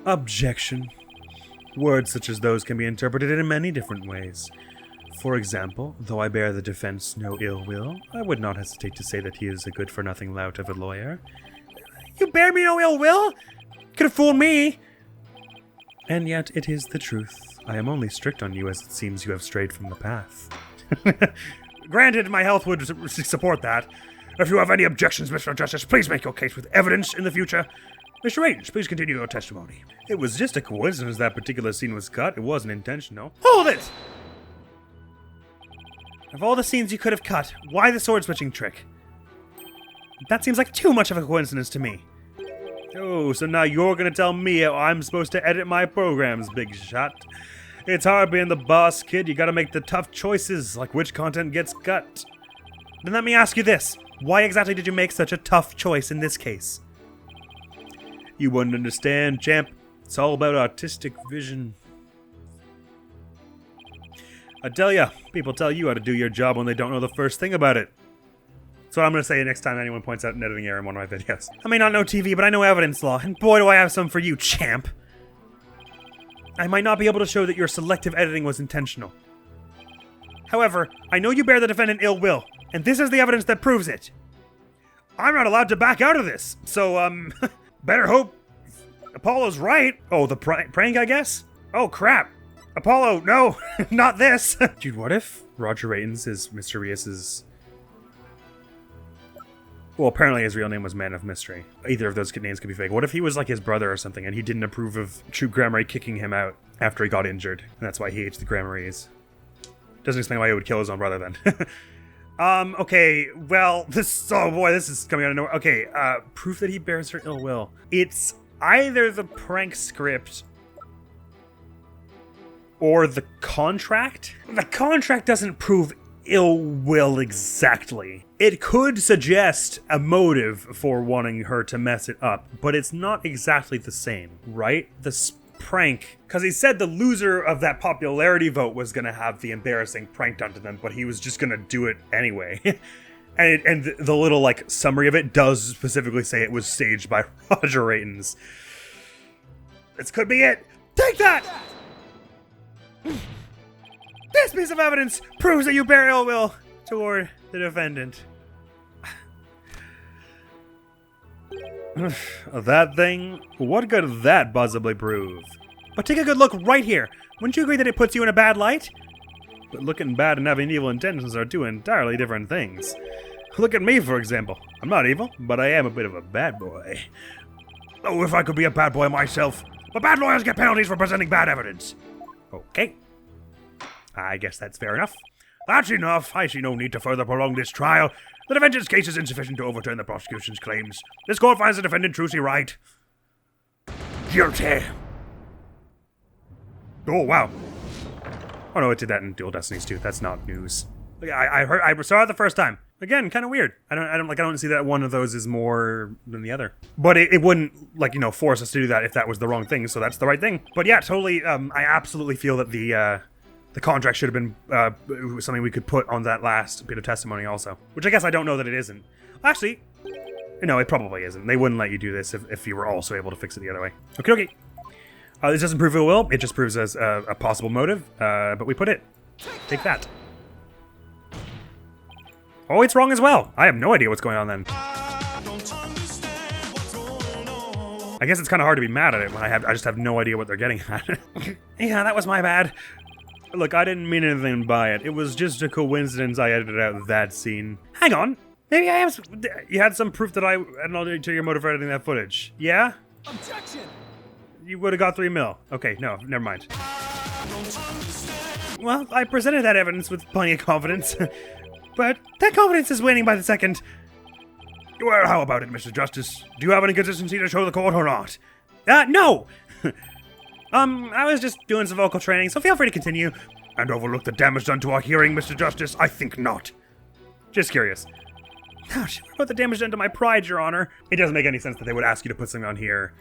Objection. Words such as those can be interpreted in many different ways. For example, though I bear the defense no ill will, I would not hesitate to say that he is a good-for-nothing lout of a lawyer. You bear me no ill will? Could have fooled me. And yet it is the truth. I am only strict on you as it seems you have strayed from the path. Granted, my health would support that. If you have any objections, Mr. Justice, please make your case with evidence in the future. Mr. Range, please continue your testimony. It was just a coincidence that particular scene was cut. It wasn't intentional. Hold it! Of all the scenes you could have cut, why the sword-switching trick? That seems like too much of a coincidence to me. Oh, so now you're gonna tell me how I'm supposed to edit my programs, big shot. It's hard being the boss, kid. You gotta make the tough choices, like which content gets cut. Then let me ask you this. Why exactly did you make such a tough choice in this case? You wouldn't understand, champ. It's all about artistic vision. I tell ya, people tell you how to do your job when they don't know the first thing about it. That's what I'm going to say next time anyone points out an editing error in one of my videos. I may not know TV, but I know evidence law, and boy do I have some for you, champ. I might not be able to show that your selective editing was intentional. However, I know you bear the defendant ill will, and this is the evidence that proves it. I'm not allowed to back out of this, so, better hope Apollo's right. Oh, the prank, I guess? Oh, crap. Apollo, no, not this. Dude, what if Roger Raitins is Mysterious'... Well, apparently his real name was Man of Mystery. Either of those names could be fake. What if he was like his brother or something and he didn't approve of True Grimoire kicking him out after he got injured? And that's why he hates the Grimoires. Doesn't explain why he would kill his own brother then. Okay, well, oh boy, this is coming out of nowhere. Okay, proof that he bears her ill will. It's either the prank script or the contract. The contract doesn't prove ill will exactly. It could suggest a motive for wanting her to mess it up, but it's not exactly the same, right? This prank, because he said the loser of that popularity vote was going to have the embarrassing prank done to them, but he was just going to do it anyway. and the little like summary of it does specifically say it was staged by Roger Raitins. This could be it. Take that! This piece of evidence proves that you bear ill will toward the defendant. That thing? What could that possibly prove? But take a good look right here. Wouldn't you agree that it puts you in a bad light? But looking bad and having evil intentions are two entirely different things. Look at me, for example. I'm not evil, but I am a bit of a bad boy. Oh, if I could be a bad boy myself. But bad lawyers get penalties for presenting bad evidence. Okay. I guess that's fair enough. That's enough. I see no need to further prolong this trial. The defendant's case is insufficient to overturn the prosecution's claims. This court finds the defendant Trucy Wright guilty. Oh, wow. Oh no, it did that in Dual Destinies too. That's not news. I saw it the first time. Again, kind of weird. I don't see that one of those is more than the other. But it wouldn't, like, you know, force us to do that if that was the wrong thing. So that's the right thing. But yeah, totally. I absolutely feel that the contract should have been something we could put on that last bit of testimony also. Which I guess I don't know that it isn't. Actually, no, it probably isn't. They wouldn't let you do this if you were also able to fix it the other way. Okay. This doesn't prove ill will. It just proves as a possible motive. But we put it. Take that. Oh, it's wrong as well. I have no idea what's going on then. I guess it's kind of hard to be mad at it when I just have no idea what they're getting at. Yeah, that was my bad. Look, I didn't mean anything by it. It was just a coincidence I edited out that scene. Hang on. Maybe I have... You had some proof that I had an ulterior motive for editing that footage. Yeah? Objection! You would have got 3 mil. Okay, no, never mind. Well, I presented that evidence with plenty of confidence. But that confidence is waning by the second. Well, how about it, Mr. Justice? Do you have any consistency to show the court or not? No! I was just doing some vocal training, so feel free to continue. And overlook the damage done to our hearing, Mr. Justice? I think not. Just curious. Ouch, what about the damage done to my pride, Your Honor? It doesn't make any sense that they would ask you to put something on here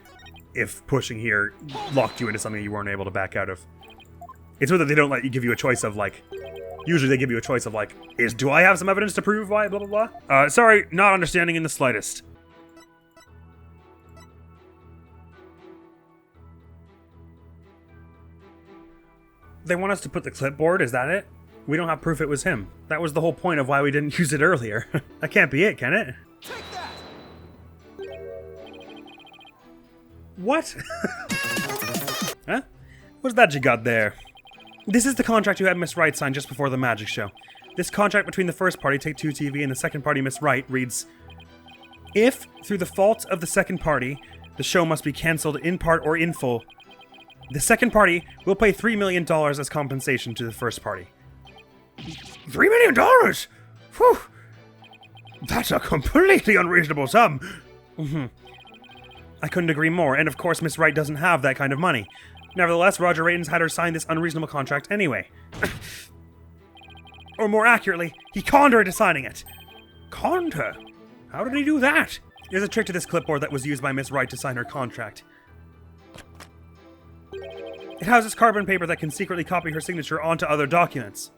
if pushing here locked you into something you weren't able to back out of. It's weird that they don't let you give you a choice of, like... Usually they give you a choice of, like, do I have some evidence to prove why, blah, blah, blah? Sorry, not understanding in the slightest. They want us to put the clipboard, is that it? We don't have proof it was him. That was the whole point of why we didn't use it earlier. That can't be it, can it? Take that! What? Huh? What's that you got there? This is the contract you had Miss Wright sign just before the magic show. This contract between the first party, Take-Two TV, and the second party, Miss Wright, reads, if, through the fault of the second party, the show must be cancelled in part or in full, the second party will pay $3 million as compensation to the first party. $3 million? Whew! That's a completely unreasonable sum. I couldn't agree more, and of course Miss Wright doesn't have that kind of money. Nevertheless, Roger Raidens had her sign this unreasonable contract anyway. Or more accurately, he conned her into signing it. Conned her? How did he do that? There's a trick to this clipboard that was used by Miss Wright to sign her contract. It houses carbon paper that can secretly copy her signature onto other documents.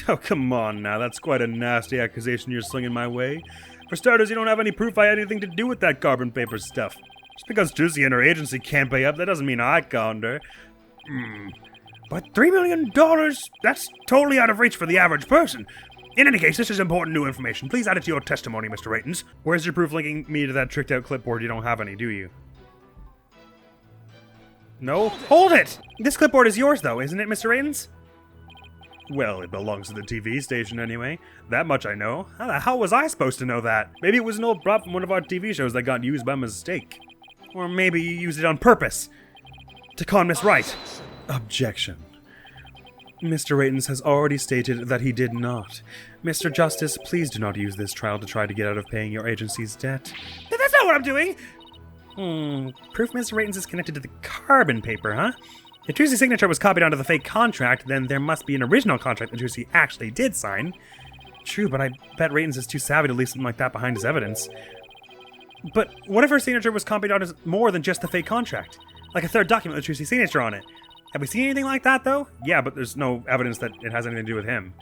Oh, come on now, that's quite a nasty accusation you're slinging my way. For starters, you don't have any proof I had anything to do with that carbon paper stuff. Just because Trucy and her agency can't pay up, that doesn't mean I conned her. But $3 million? That's totally out of reach for the average person. In any case, this is important new information. Please add it to your testimony, Mr. Raidens. Where's your proof linking me to that tricked-out clipboard? You don't have any, do you? No? Hold it! This clipboard is yours, though, isn't it, Mr. Raidens? Well, it belongs to the TV station anyway. That much I know. How the hell was I supposed to know that? Maybe it was an old prop from one of our TV shows that got used by mistake. Or maybe you used it on purpose. To con Miss Wright. Objection. Mr. Raidens has already stated that he did not. Mr. Justice, please do not use this trial to try to get out of paying your agency's debt. That's not what I'm doing! Proof Mr. Raidens is connected to the carbon paper, huh? If Trucy's signature was copied onto the fake contract, then there must be an original contract that Trucy actually did sign. True, but I bet Raidens is too savvy to leave something like that behind as evidence. But what if her signature was copied on as more than just the fake contract? Like a third document with Trucy's signature on it. Have we seen anything like that, though? Yeah, but there's no evidence that it has anything to do with him.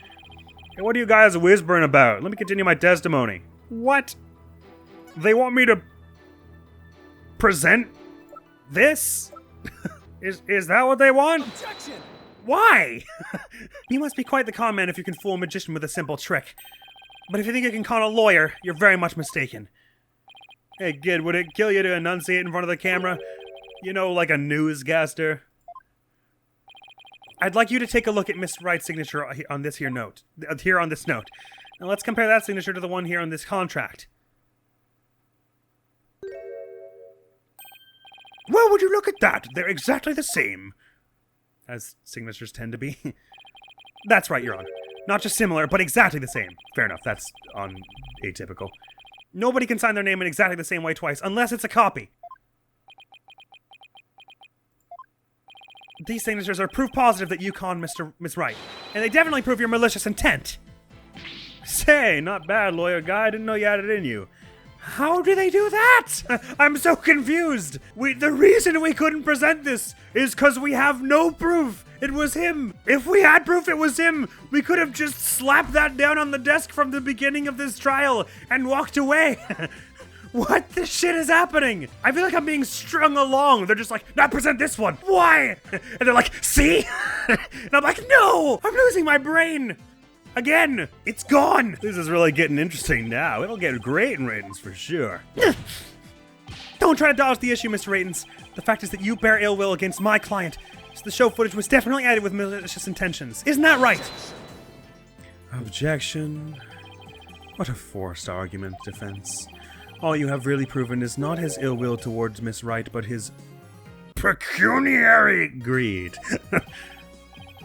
Hey, what are you guys whispering about? Let me continue my testimony. What? They want me to present this? Is that what they want? Objection! Why? You must be quite the con man if you can fool a magician with a simple trick. But if you think you can con a lawyer, you're very much mistaken. Hey kid, would it kill you to enunciate in front of the camera? You know, like a newscaster? I'd like you to take a look at Miss Wright's signature on this note. Here on this note. Now let's compare that signature to the one here on this contract. Well, would you look at that? They're exactly the same. As signatures tend to be. That's right, Your Honor. Not just similar, but exactly the same. Fair enough, that's atypical. Nobody can sign their name in exactly the same way twice, unless it's a copy. These signatures are proof positive that you conned Miss Wright, and they definitely prove your malicious intent. Say, not bad, lawyer guy. I didn't know you had it in you. How do they do that? I'm so confused. The reason we couldn't present this is because we have no proof. It was him. If we had proof it was him, we could have just slapped that down on the desk from the beginning of this trial and walked away. What the shit is happening? I feel like I'm being strung along. They're just like, now present this one. Why? And they're like, see? And I'm like, no, I'm losing my brain. Again, it's gone. This is really getting interesting now. It'll get great in ratings for sure. Don't try to dodge the issue, Mr. Ratings. The fact is that you bear ill will against my client, so the show footage was definitely added with malicious intentions. Isn't that right? Objection. What a forced argument, defense. All you have really proven is not his ill will towards Miss Wright, but his pecuniary greed.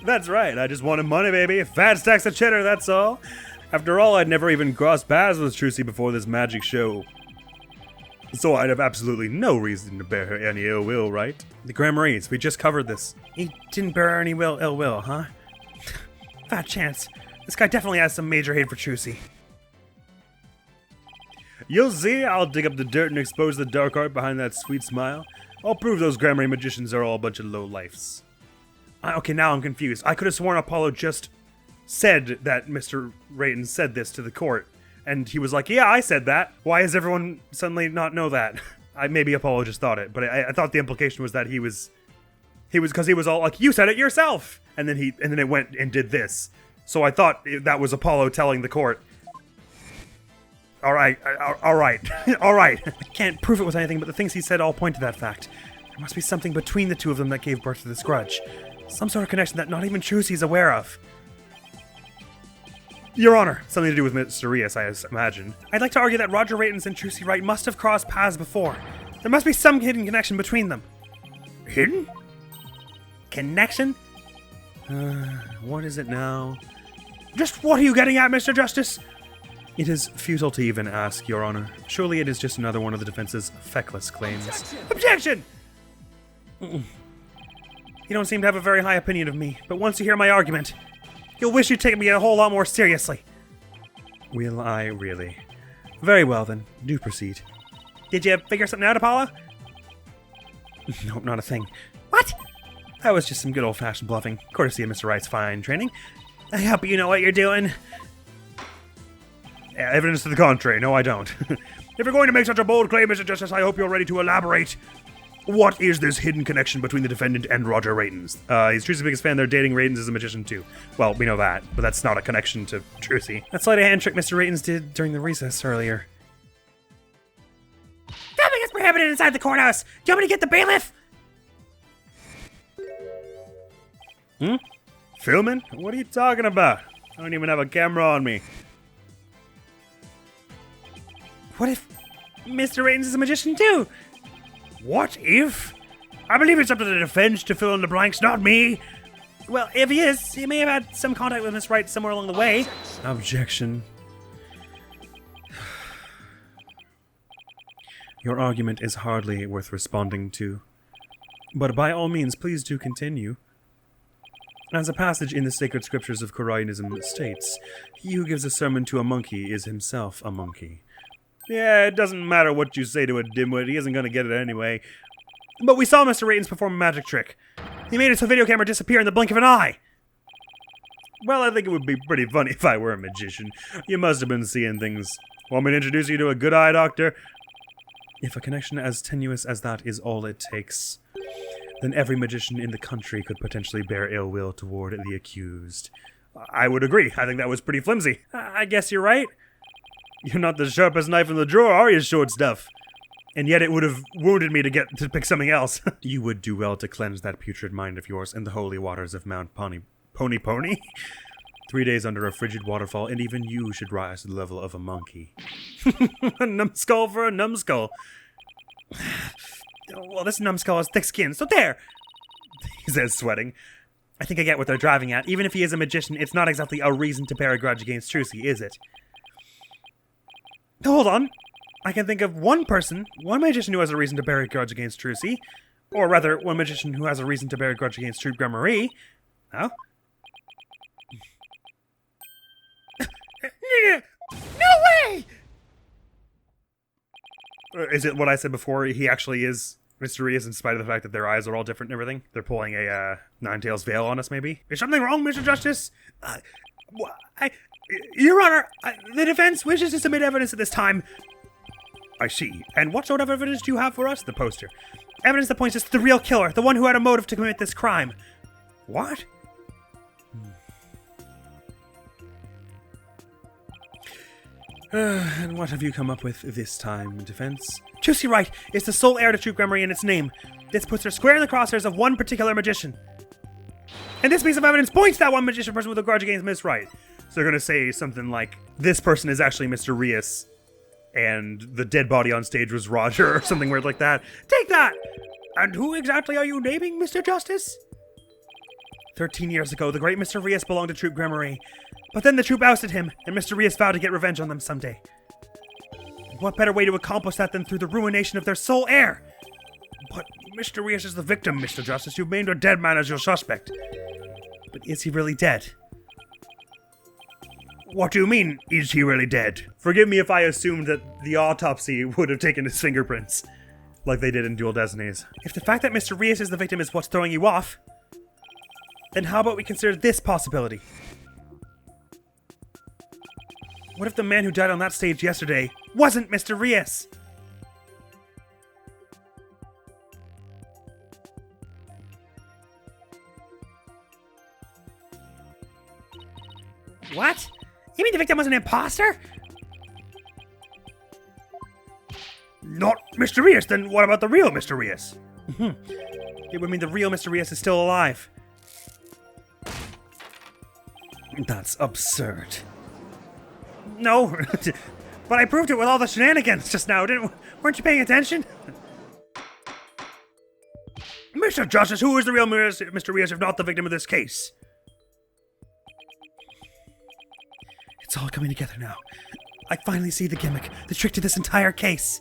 That's right, I just wanted money, baby. Fat stacks of cheddar, that's all. After all, I'd never even crossed paths with Trucy before this magic show. So I'd have absolutely no reason to bear her any ill will, right? The Grammars, we just covered this. He didn't bear any ill will, huh? Fat chance. This guy definitely has some major hate for Trucy. You'll see, I'll dig up the dirt and expose the dark art behind that sweet smile. I'll prove those Grammar magicians are all a bunch of low-lifes. Okay, now I'm confused. I could have sworn Apollo just said that Mr. Rayton said this to the court. And he was like, yeah, I said that. Why does everyone suddenly not know that? Maybe Apollo just thought it, but I thought the implication was that he was because he was all like, you said it yourself. And then it went and did this. So I thought that was Apollo telling the court. All right. I can't prove it with anything, but the things he said all point to that fact. There must be something between the two of them that gave birth to this grudge. Some sort of connection that not even Trucy's aware of. Your Honor, something to do with Mr. Rias, I imagine. I'd like to argue that Roger Raytons and Trucy Wright must have crossed paths before. There must be some hidden connection between them. Hidden? Connection? What is it now? Just what are you getting at, Mr. Justice? It is futile to even ask, Your Honor. Surely it is just another one of the defense's feckless claims. Objection! You don't seem to have a very high opinion of me, but once you hear my argument, you'll wish you'd taken me a whole lot more seriously. Will I really? Very well then, do proceed. Did you figure something out, Apollo? Nope, not a thing. What? That was just some good old-fashioned bluffing, courtesy of Mr. Wright's fine training. I hope you know what you're doing. Evidence to the contrary, no I don't. If you're going to make such a bold claim, Mr. Justice, I hope you're ready to elaborate. What is this hidden connection between the defendant and Roger Raytons? He's Trucy's biggest fan. They're dating. Raytons is a magician too. Well, we know that, but that's not a connection to Trucy. That sleight of hand trick Mr. Raytons did during the recess earlier. Filming is prohibited inside the courthouse. Do you want me to get the bailiff? Filming? What are you talking about? I don't even have a camera on me. What if Mr. Raytons is a magician too? What if? I believe it's up to the defense to fill in the blanks, not me. Well, if he is, he may have had some contact with Miss Wright somewhere along the way. Objection. Your argument is hardly worth responding to. But by all means, please do continue. As a passage in the sacred scriptures of Khura'Inism states, he who gives a sermon to a monkey is himself a monkey. Yeah, it doesn't matter what you say to a dimwit, he isn't gonna get it anyway. But we saw Mr. Raytons perform a magic trick. He made his video camera disappear in the blink of an eye. Well, I think it would be pretty funny if I were a magician. You must have been seeing things. Want me to introduce you to a good eye doctor? If a connection as tenuous as that is all it takes, then every magician in the country could potentially bear ill will toward the accused. I would agree. I think that was pretty flimsy. I guess you're right. You're not the sharpest knife in the drawer, are you, short stuff? And yet it would have wounded me to pick something else. You would do well to cleanse that putrid mind of yours in the holy waters of Mount Pony. 3 days under a frigid waterfall, and even you should rise to the level of a monkey. A numbskull for a numbskull. Well, this numbskull has thick skin, so there! He says, sweating. I think I get what they're driving at. Even if he is a magician, it's not exactly a reason to bear a grudge against Trucy, is it? Hold on. I can think of one magician who has a reason to bear a grudge against Trucy. Or rather, one magician who has a reason to bear a grudge against Troupe Gramarye. Oh? No way! Is it what I said before? He actually is mysterious in spite of the fact that their eyes are all different and everything? They're pulling a Nine-Tails veil on us, maybe? Is something wrong, Mr. Justice? Your Honor, the defense wishes to submit evidence at this time. I see. And what sort of evidence do you have for us? The poster. Evidence that points us to the real killer, the one who had a motive to commit this crime. What? And what have you come up with this time, defense? Trucy Wright is the sole heir to Troupe Gramarye in its name. This puts her square in the crosshairs of one particular magician. And this piece of evidence points to that one magician person with a grudge against Miss Wright. So they're going to say something like, this person is actually Mr. Rias, and the dead body on stage was Roger, or something weird like that. Take that! And who exactly are you naming, Mr. Justice? 13 years ago, the great Mr. Rias belonged to Troupe Gramarye. But then the troupe ousted him, and Mr. Rias vowed to get revenge on them someday. What better way to accomplish that than through the ruination of their sole heir? But Mr. Rias is the victim, Mr. Justice. You've named a dead man as your suspect. But is he really dead? What do you mean, is he really dead? Forgive me if I assumed that the autopsy would have taken his fingerprints, like they did in Dual Destinies. If the fact that Mr. Rias is the victim is what's throwing you off, then how about we consider this possibility? What if the man who died on that stage yesterday wasn't Mr. Rias? What? You mean the victim was an imposter? Not Mr. Rias, then what about the real Mr. Rias? It would mean the real Mr. Rias is still alive. That's absurd. No, but I proved it with all the shenanigans just now, weren't you paying attention? Mr. Justice, who is the real Mr. Rias if not the victim of this case? It's all coming together now. I finally see the gimmick, the trick to this entire case.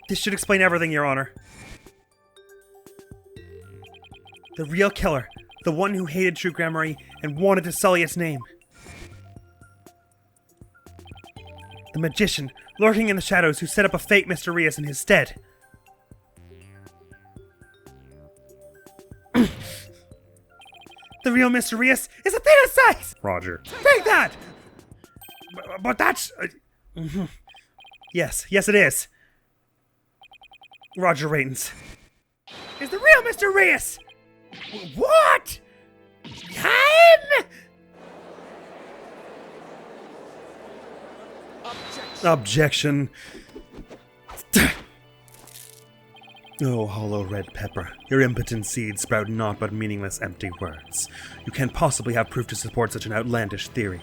This should explain everything, Your Honor. The real killer, the one who hated Troupe Gramarye and wanted to sully its name. The magician, lurking in the shadows, who set up a fake Mr. Rias in his stead. The real Mr. Rias is Athena Cykes! Roger. Take that! But that's... Yes, it is. Roger Ratens. Is the real Mr. Rias! What? Him? Objection. Oh, hollow red pepper. Your impotent seeds sprout naught but meaningless empty words. You can't possibly have proof to support such an outlandish theory.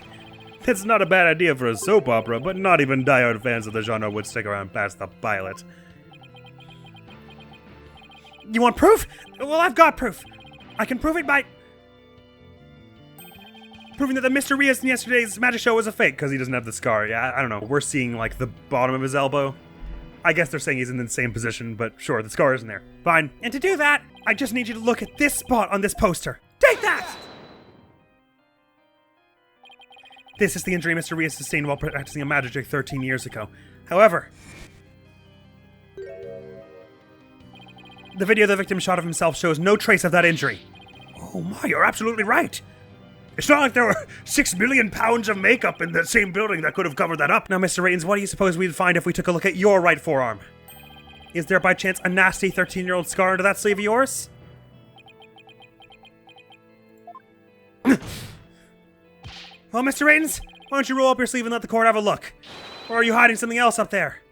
It's not a bad idea for a soap opera, but not even diehard fans of the genre would stick around past the pilot. You want proof? Well, I've got proof. I can prove it by proving that the Mr. Rias in yesterday's magic show was a fake, because he doesn't have the scar. Yeah, I don't know. We're seeing, like, the bottom of his elbow. I guess they're saying he's in the same position, but sure, the scar isn't there. Fine. And to do that, I just need you to look at this spot on this poster. Take that! This is the injury Mr. Rias sustained while practicing a magic trick 13 years ago. However, the video the victim shot of himself shows no trace of that injury. Oh my, you're absolutely right. It's not like there were 6 million pounds of makeup in the same building that could have covered that up. Now, Mr. Ratens, what do you suppose we'd find if we took a look at your right forearm? Is there by chance a nasty 13-year-old scar under that sleeve of yours? Well, Mr. Raitens, why don't you roll up your sleeve and let the court have a look? Or are you hiding something else up there?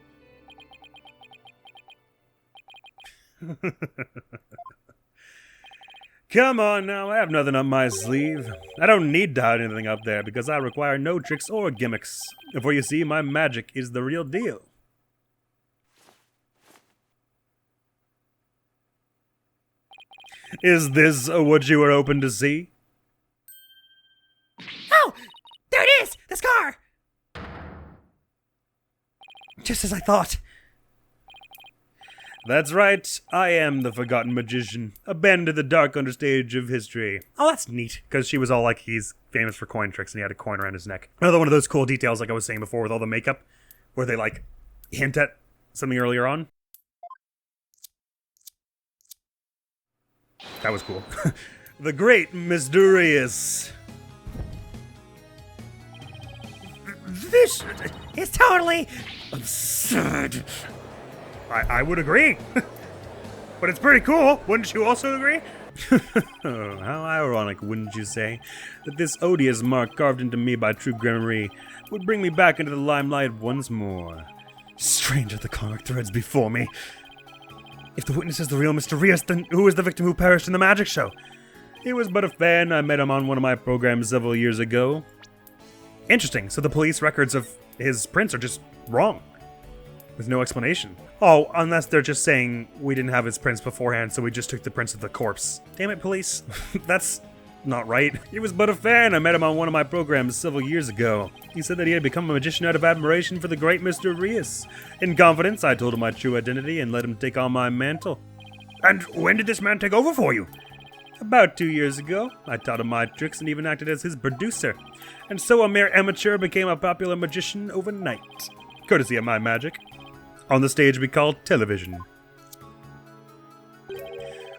Come on now, I have nothing up my sleeve. I don't need to hide anything up there because I require no tricks or gimmicks. For you see, my magic is the real deal. Is this what you were hoping to see? Oh! There it is! The scar! Just as I thought. That's right, I am the Forgotten Magician, abandoned to the dark understage of history. Oh, that's neat. Because she was all like, he's famous for coin tricks and he had a coin around his neck. Another one of those cool details like I was saying before with all the makeup, where they like hint at something earlier on. That was cool. The great Mysterious. This is totally absurd. I would agree. But it's pretty cool. Wouldn't you also agree? Oh, how ironic, wouldn't you say, that this odious mark carved into me by true Gramarye would bring me back into the limelight once more. Strange are the comic threads before me. If the witness is the real Mysterious, then who is the victim who perished in the magic show? He was but a fan. I met him on one of my programs several years ago. Interesting. So the police records of his prints are just wrong. With no explanation. Oh, unless they're just saying we didn't have his prints beforehand, so we just took the prints of the corpse. Damn it, police. That's not right. He was but a fan. I met him on one of my programs several years ago. He said that he had become a magician out of admiration for the great Mysterious. In confidence, I told him my true identity and let him take on my mantle. And when did this man take over for you? About 2 years ago. I taught him my tricks and even acted as his producer. And so a mere amateur became a popular magician overnight. Courtesy of my magic. On the stage we call television.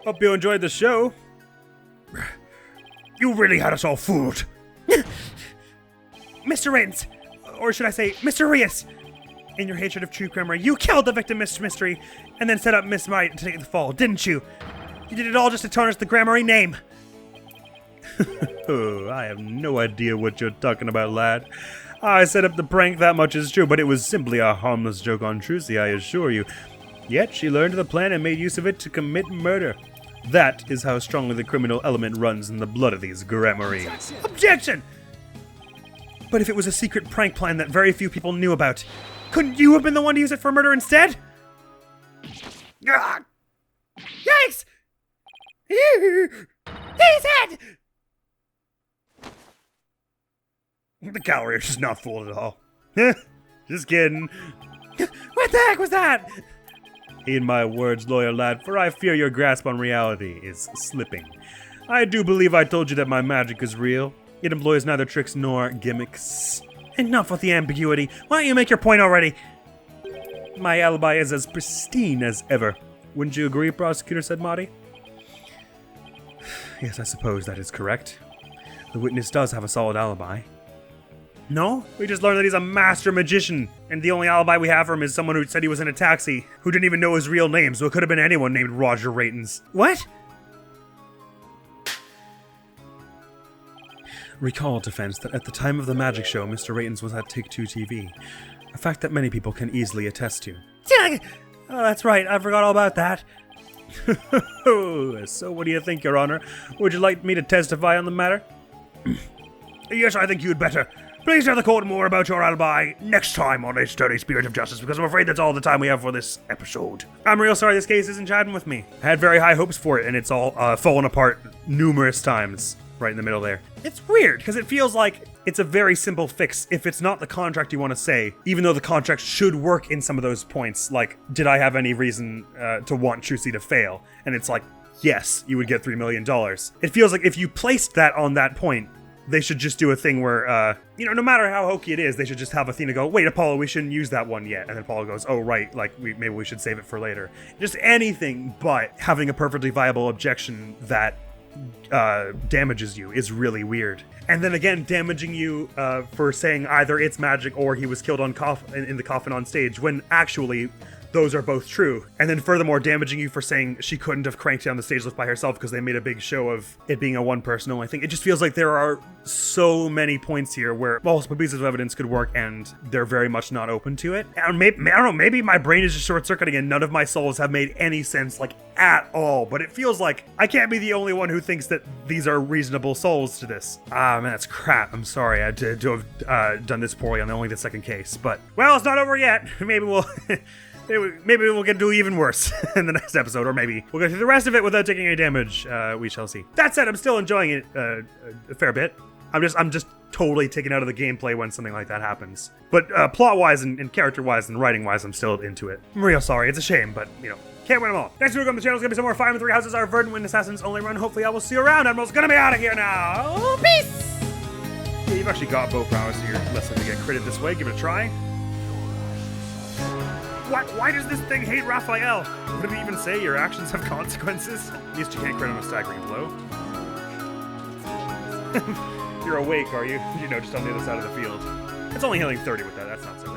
Hope you enjoyed the show. You really had us all fooled. Mr. Raitens, or should I say, Mysterious. In your hatred of true Gramarye, you killed the victim, Mr. Mystery, and then set up Miss Wright to take the fall, didn't you? You did it all just to tarnish the Gramarye name. Oh, I have no idea what you're talking about, lad. I set up the prank, that much is true, but it was simply a harmless joke on Trucy, I assure you. Yet she learned the plan and made use of it to commit murder. That is how strongly the criminal element runs in the blood of these Gramarye. Objection! But if it was a secret prank plan that very few people knew about, couldn't you have been the one to use it for murder instead? Yikes! His head! The gallery are just not fooled at all. Just kidding. What the heck was that? Heed my words, lawyer lad, for I fear your grasp on reality is slipping. I do believe I told you that my magic is real. It employs neither tricks nor gimmicks. Enough with the ambiguity. Why don't you make your point already? My alibi is as pristine as ever. Wouldn't you agree, prosecutor, said Marty? Yes, I suppose that is correct. The witness does have a solid alibi. No? We just learned that he's a master magician, and the only alibi we have for him is someone who said he was in a taxi, who didn't even know his real name, so it could have been anyone named Roger Raitens. What? Recall, defense, that at the time of the magic show, Mr. Raitens was at Take-Two TV. A fact that many people can easily attest to. Oh, that's right. I forgot all about that. So what do you think, Your Honor? Would you like me to testify on the matter? Yes, I think you'd better. Please tell the court more about your alibi next time on A Sturdy Spirit of Justice, because I'm afraid that's all the time we have for this episode. I'm real sorry this case isn't chatting with me. I had very high hopes for it, and it's all fallen apart numerous times right in the middle there. It's weird, because it feels like it's a very simple fix if it's not the contract you want to say, even though the contract should work in some of those points, like, did I have any reason to want Trucy to fail? And it's like, yes, you would get $3 million. It feels like if you placed that on that point, they should just do a thing where, no matter how hokey it is, they should just have Athena go, wait, Apollo, we shouldn't use that one yet. And then Apollo goes, oh, right, like, maybe we should save it for later. Just anything but having a perfectly viable objection that damages you is really weird. And then again, damaging you for saying either it's magic or he was killed on in the coffin on stage, when actually those are both true. And then furthermore, damaging you for saying she couldn't have cranked down the stage lift by herself because they made a big show of it being a one-person only thing. It just feels like there are so many points here where multiple pieces of evidence could work and they're very much not open to it. And maybe, I don't know, maybe my brain is just short-circuiting and none of my souls have made any sense, like, at all. But it feels like I can't be the only one who thinks that these are reasonable souls to this. Ah, man, that's crap. I'm sorry I had to have done this poorly on only the second case. But, well, it's not over yet. Maybe we'll... Maybe we'll get to do even worse in the next episode, or maybe we'll get through the rest of it without taking any damage. We shall see. That said, I'm still enjoying it a fair bit. I'm just totally taken out of the gameplay when something like that happens. But plot-wise and character-wise and writing-wise, I'm still into it. I'm real sorry. It's a shame, but, you know, can't win them all. Next week on the channel is going to be some more Fire in the Three Houses, our Verdant Wind Assassins only run. Hopefully I will see you around. Admiral's going to be out of here now. Peace! Yeah, you've actually got bow prowess, so you're less likely to get critted this way. Give it a try. Why does this thing hate Raphael? What did we even say? Your actions have consequences? At least you can't crit on a staggering blow. You're awake, are you? You know, just on the other side of the field. It's only healing 30 with that. That's not so bad.